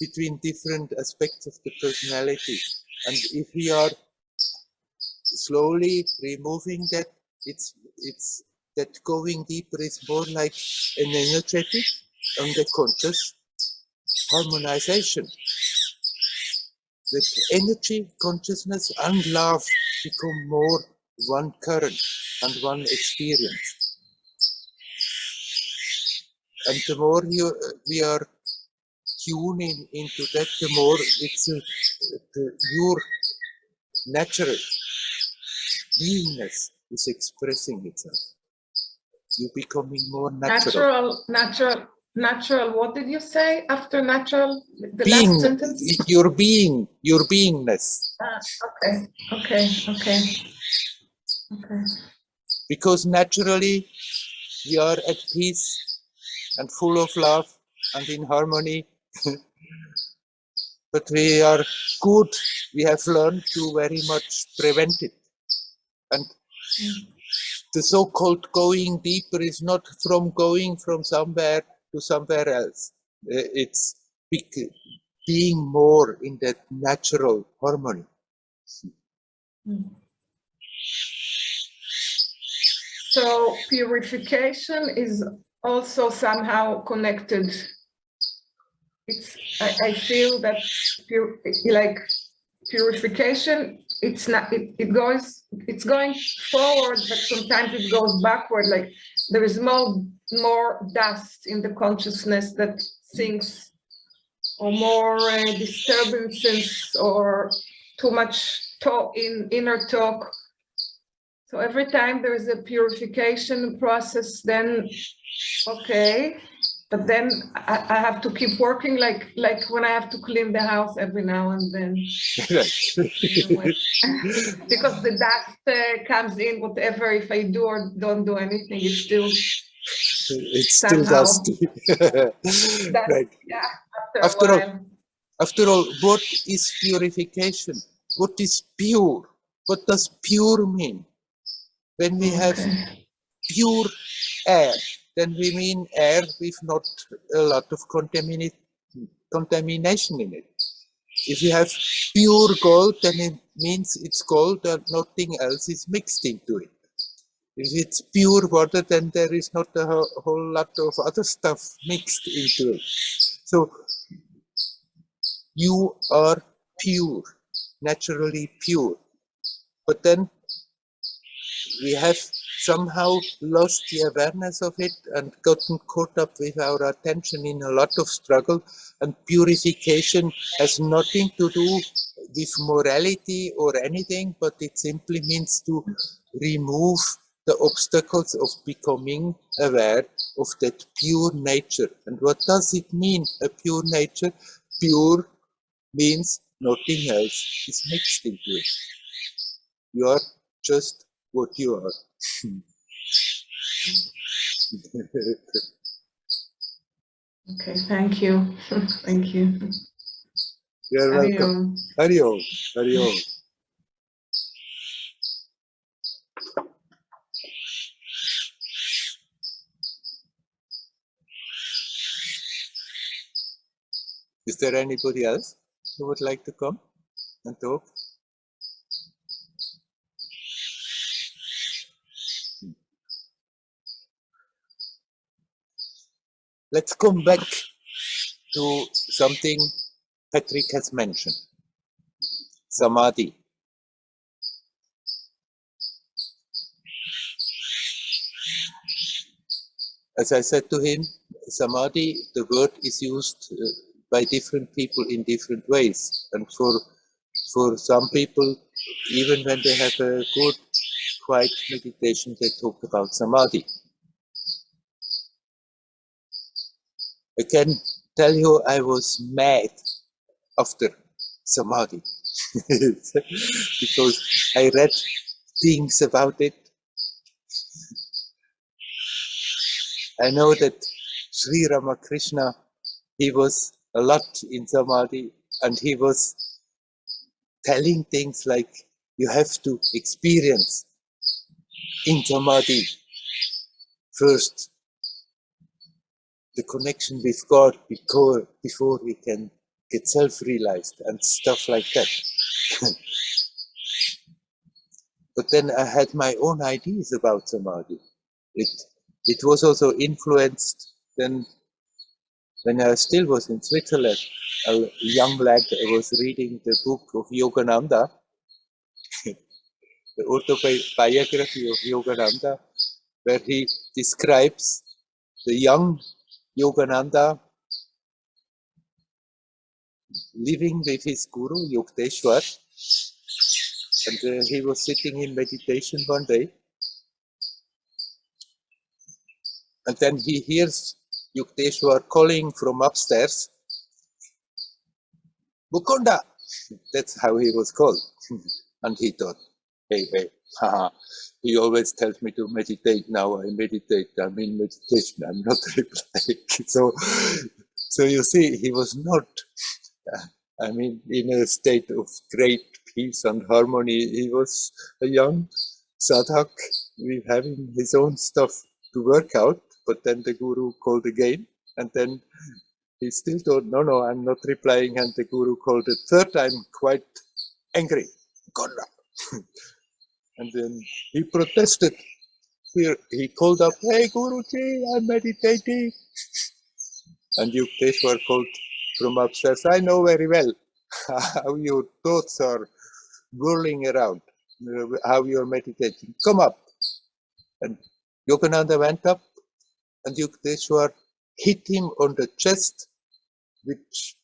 between different aspects of the personality. And if we are slowly removing that, it's that going deeper is more like an energetic and a conscious harmonization. That energy, consciousness, and love become more one current and one experience. And the more we are tuning into that, the more it's your natural beingness is expressing itself. You're becoming more natural. Natural. What did you say after natural? The Being, last sentence? your beingness. Okay. Because naturally we are at peace and full of love and in harmony. But we are good. We have learned to very much prevent it. And the so-called going deeper is not from going from somewhere to somewhere else. It's being more in that natural harmony. So purification is also somehow connected. I feel that like purification, it's going forward, but sometimes it goes backward. Like there is more dust in the consciousness that sinks, or more disturbances, or too much talk inner talk. So every time there is a purification process, then okay. But then I have to keep working, like when I have to clean the house every now and then. Because the dust comes in, whatever, if I do or don't do anything, it's still dusty. Right. Yeah, after all, what is purification? What is pure? What does pure mean? When we have pure air, then we mean air with not a lot of contamination in it. If you have pure gold, then it means it's gold and nothing else is mixed into it. If it's pure water, then there is not a whole lot of other stuff mixed into it. So you are pure, naturally pure. But then we have somehow lost the awareness of it and gotten caught up with our attention in a lot of struggle. And purification has nothing to do with morality or anything, but it simply means to remove the obstacles of becoming aware of that pure nature. And what does it mean, a pure nature? Pure means nothing else is mixed into it. You are just what you are. Okay, thank you. Thank you. You're welcome. Hari Om. Hari Om. Is there anybody else who would like to come and talk? Let's come back to something Patrick has mentioned. Samadhi. As I said to him, Samadhi, the word is used by different people in different ways. And for some people, even when they have a good, quiet meditation, they talk about Samadhi. I can tell you I was mad after Samadhi because I read things about it. I know that Sri Ramakrishna, he was a lot in Samadhi, and he was telling things like you have to experience in Samadhi first the connection with God before we can get self-realized and stuff like that. But then I had my own ideas about Samadhi. It was also influenced then when I still was in Switzerland, a young lad, I was reading the book of Yogananda, the autobiography of Yogananda, where he describes the young Yogananda living with his guru, Yukteswar, and he was sitting in meditation one day, and then he hears Yukteswar calling from upstairs, Mukunda! That's how he was called. And he thought, hey, haha, he always tells me to meditate. Now I meditate, I'm in meditation, I'm not replying. So you see, he was not, in a state of great peace and harmony. He was a young sadhak with having his own stuff to work out, but then the guru called again, and then he still thought, no, I'm not replying, and the guru called the third time, quite angry, Gonna. And then he protested. He called up, hey Guruji, I'm meditating. And Yukteswar called from upstairs, I know very well how your thoughts are whirling around, how you're meditating. Come up. And Yogananda went up, and Yukteswar hit him on the chest, which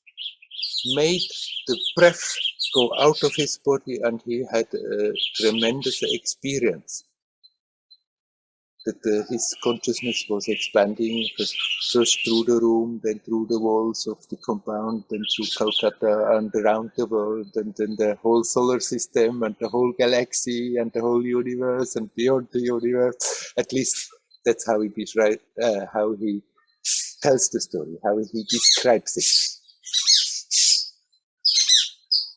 made the breath go out of his body, and he had a tremendous experience. That his consciousness was expanding first through the room, then through the walls of the compound, then through Calcutta and around the world, and then the whole solar system and the whole galaxy and the whole universe and beyond the universe. At least that's how he how he tells the story, how he describes it.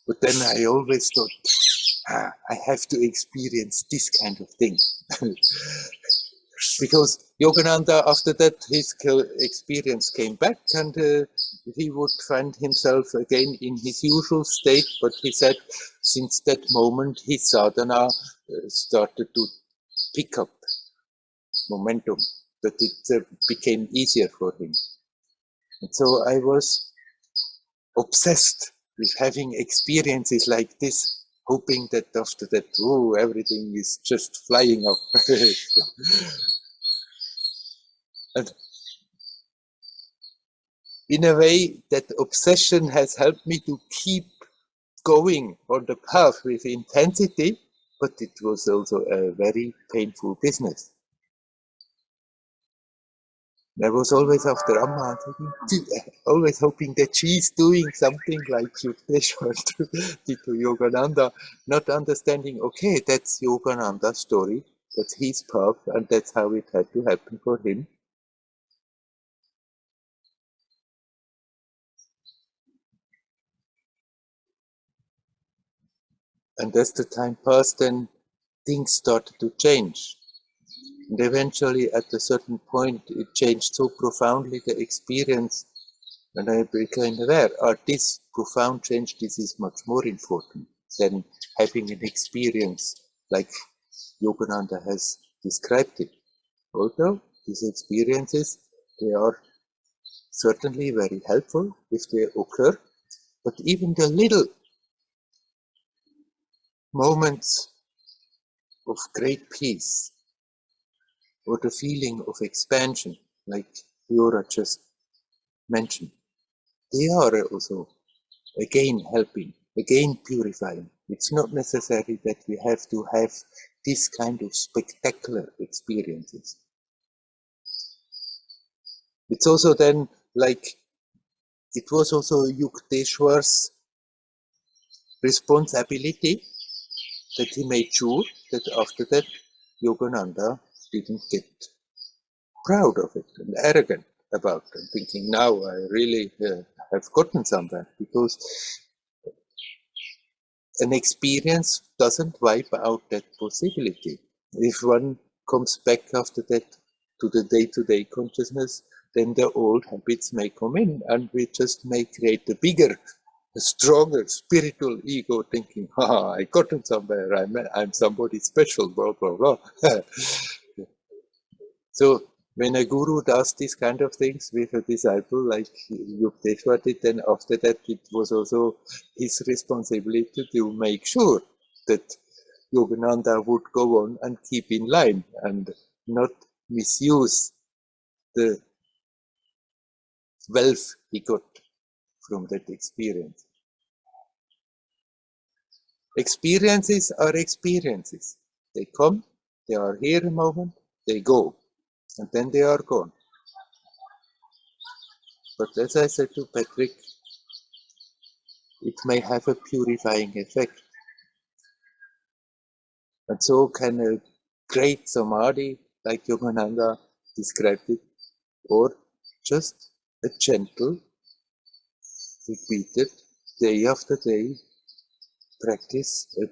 But then I always thought, I have to experience this kind of thing. Because Yogananda, after that, his experience came back, and he would find himself again in his usual state. But he said, since that moment, his sadhana started to pick up momentum, that it became easier for him. And so I was obsessed with having experiences like this, hoping that after that, everything is just flying up. And in a way, that obsession has helped me to keep going on the path with intensity, but it was also a very painful business. I was always after Amma, always hoping that she's doing something like Yukteswar did to Yogananda, not understanding, okay, that's Yogananda's story, that's his path, and that's how it had to happen for him. And as the time passed, then things started to change. And eventually, at a certain point, it changed so profoundly, the experience, and I became aware, this profound change, this is much more important than having an experience like Yogananda has described it. Although these experiences, they are certainly very helpful if they occur, but even the little moments of great peace or the feeling of expansion, like Yora just mentioned, they are also again helping, again purifying. It's not necessary that we have to have this kind of spectacular experiences. It's also then like it was also Yukteswar's responsibility that he made sure that after that Yogananda didn't get proud of it and arrogant about it, and thinking now I really have gotten somewhere, because an experience doesn't wipe out that possibility. If one comes back after that to the day-to-day consciousness, then the old habits may come in, and we just may create a bigger, a stronger spiritual ego, thinking, I gotten somewhere, I'm somebody special, blah, blah, blah. So when a guru does these kind of things with a disciple like Yukteswar did, then after that it was also his responsibility to make sure that Yogananda would go on and keep in line and not misuse the wealth he got from that experience. Experiences are experiences. They come, they are here a moment, they go, and then they are gone. But as I said to Patrick, it may have a purifying effect. And so can a great samadhi, like Yogananda described it, or just a gentle, repeated, day after day practice, a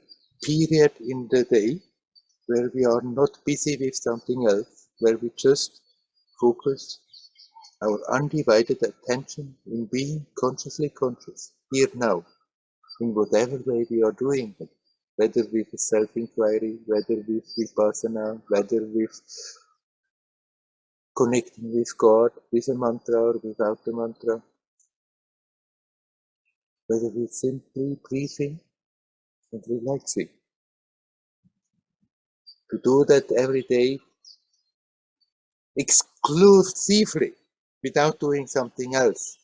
period in the day where we are not busy with something else, where we just focus our undivided attention in being consciously conscious, here now, in whatever way we are doing it, whether with self-inquiry, whether with vipassana, whether with connecting with God, with a mantra or without a mantra, whether with simply breathing and relaxing. To do that every day exclusively, without doing something else,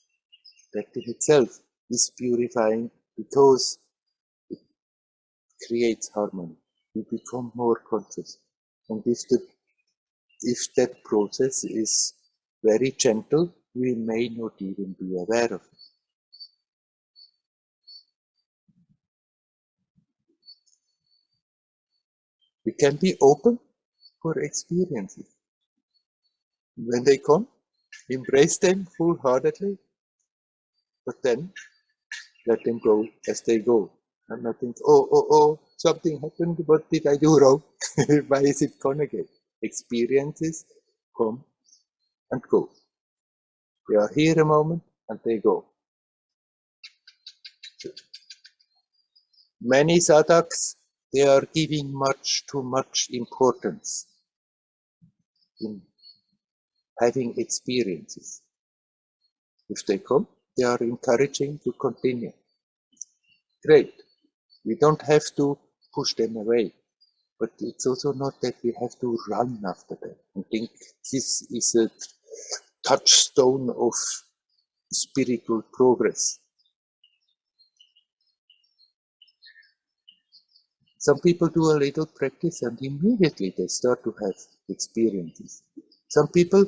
that in itself is purifying, because it creates harmony. We become more conscious. And if that process is very gentle, we may not even be aware of it. We can be open for experiences. When they come, embrace them full-heartedly, but then let them go as they go. And not think, oh, something happened, what did I do wrong? Why is it gone again? Experiences come and go. They are here a moment and they go. Many sadhaks, they are giving much too much importance in having experiences. If they come, they are encouraging to continue. Great. We don't have to push them away, but it's also not that we have to run after them and think this is a touchstone of spiritual progress. Some people do a little practice and immediately they start to have experiences. Some people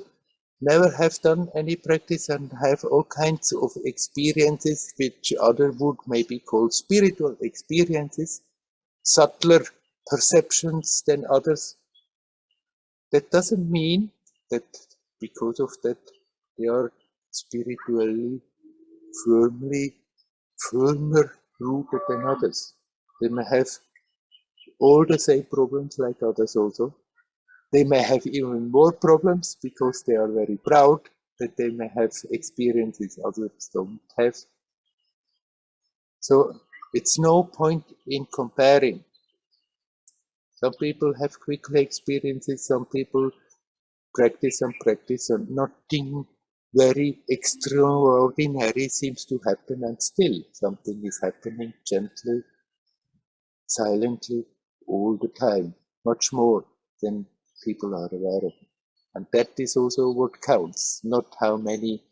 never have done any practice and have all kinds of experiences which others would maybe call spiritual experiences, subtler perceptions than others. That doesn't mean that because of that they are spiritually firmer rooted than others. They may have all the same problems like others also. They may have even more problems because they are very proud that they may have experiences others don't have. So it's no point in comparing. Some people have quickly experiences, some people practice and nothing very extraordinary seems to happen, and still something is happening gently, silently, all the time, much more than people are aware of. And that is also what counts, not how many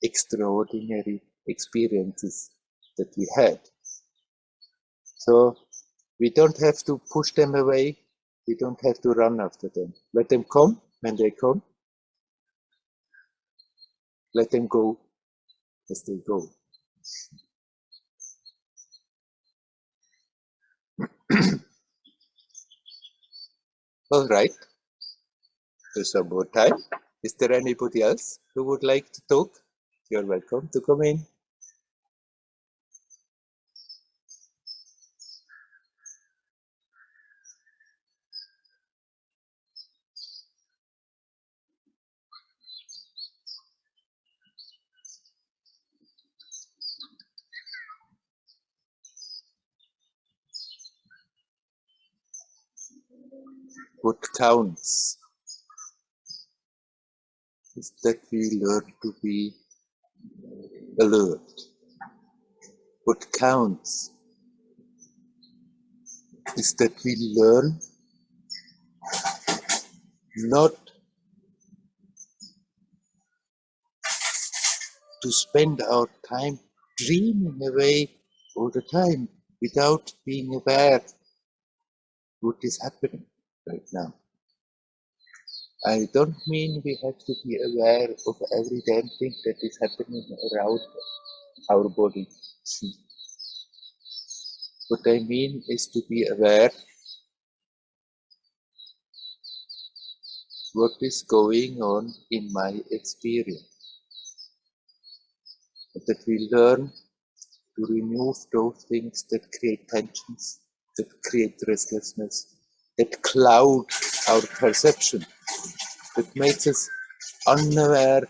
extraordinary experiences that we had. So we don't have to push them away, we don't have to run after them. Let them come when they come. let them go as they go. All right, there's some more time. Is there anybody else who would like to talk? You're welcome to come in. What counts is that we learn to be alert. What counts is that we learn not to spend our time dreaming away all the time without being aware what is happening right now. I don't mean we have to be aware of every damn thing that is happening around our body. What I mean is to be aware what is going on in my experience. That we learn to remove those things that create tensions, that create restlessness, that cloud our perception, that makes us unaware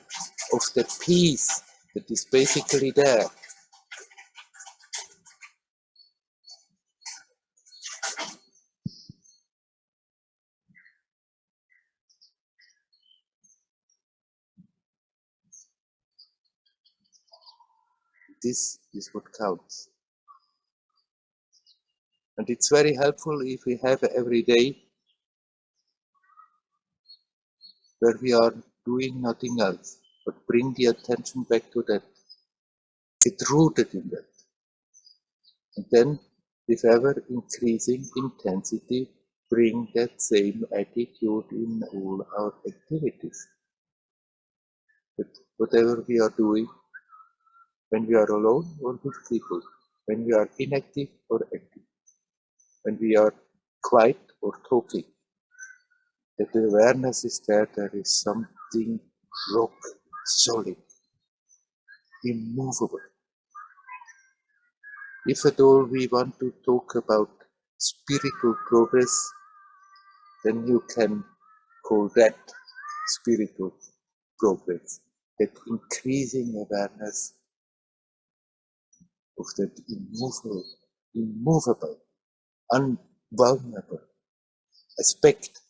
of the peace that is basically there. This is what counts. And it's very helpful if we have every day where we are doing nothing else, but bring the attention back to that. Get rooted in that. And then, with ever increasing intensity, bring that same attitude in all our activities. That whatever we are doing, when we are alone or with people, when we are inactive or active, when we are quiet or talking, that the awareness is there is something rock solid, immovable. If at all we want to talk about spiritual progress, then you can call that spiritual progress, that increasing awareness of that immovable, unvulnerable aspect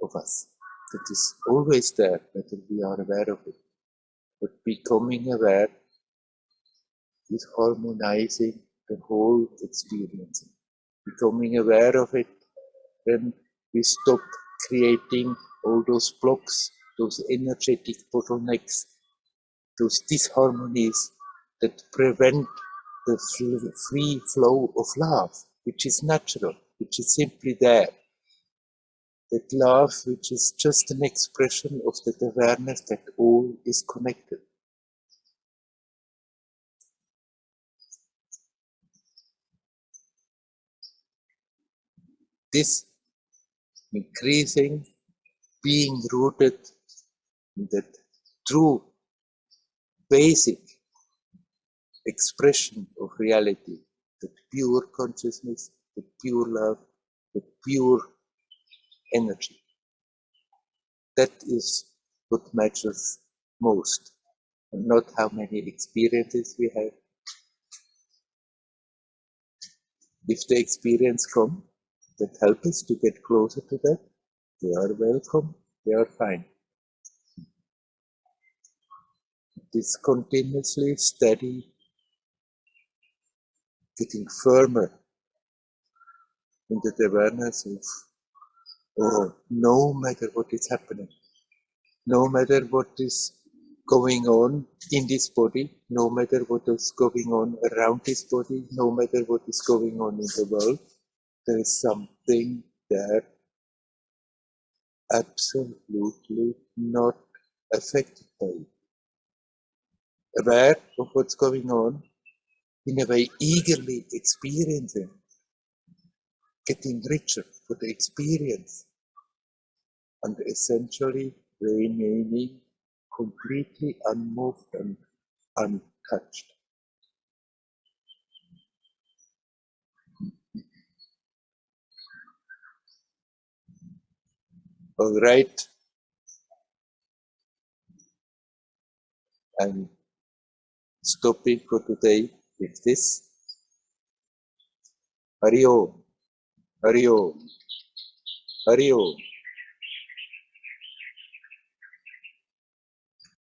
of us that is always there, whether we are aware of it. But becoming aware is harmonizing the whole experience. Becoming aware of it, then we stop creating all those blocks, those energetic bottlenecks, those disharmonies that prevent the free flow of love, which is natural, which is simply there. That love, which is just an expression of that awareness that all is connected. This increasing, being rooted in that true, basic expression of reality, the pure consciousness, the pure love, the pure energy. That is what matters most, and not how many experiences we have. If the experience come that help us to get closer to that, they are welcome, they are fine. This continuously steady, getting firmer in the awareness of, oh, no matter what is happening, no matter what is going on in this body, no matter what is going on around this body, no matter what is going on in the world, there is something there absolutely not affected by it. aware of what's going on, in a way eagerly experiencing, getting richer for the experience, and essentially remaining completely unmoved and untouched. All right. I'm stopping for today with this. Hari Om, Hari Om, Hari Om.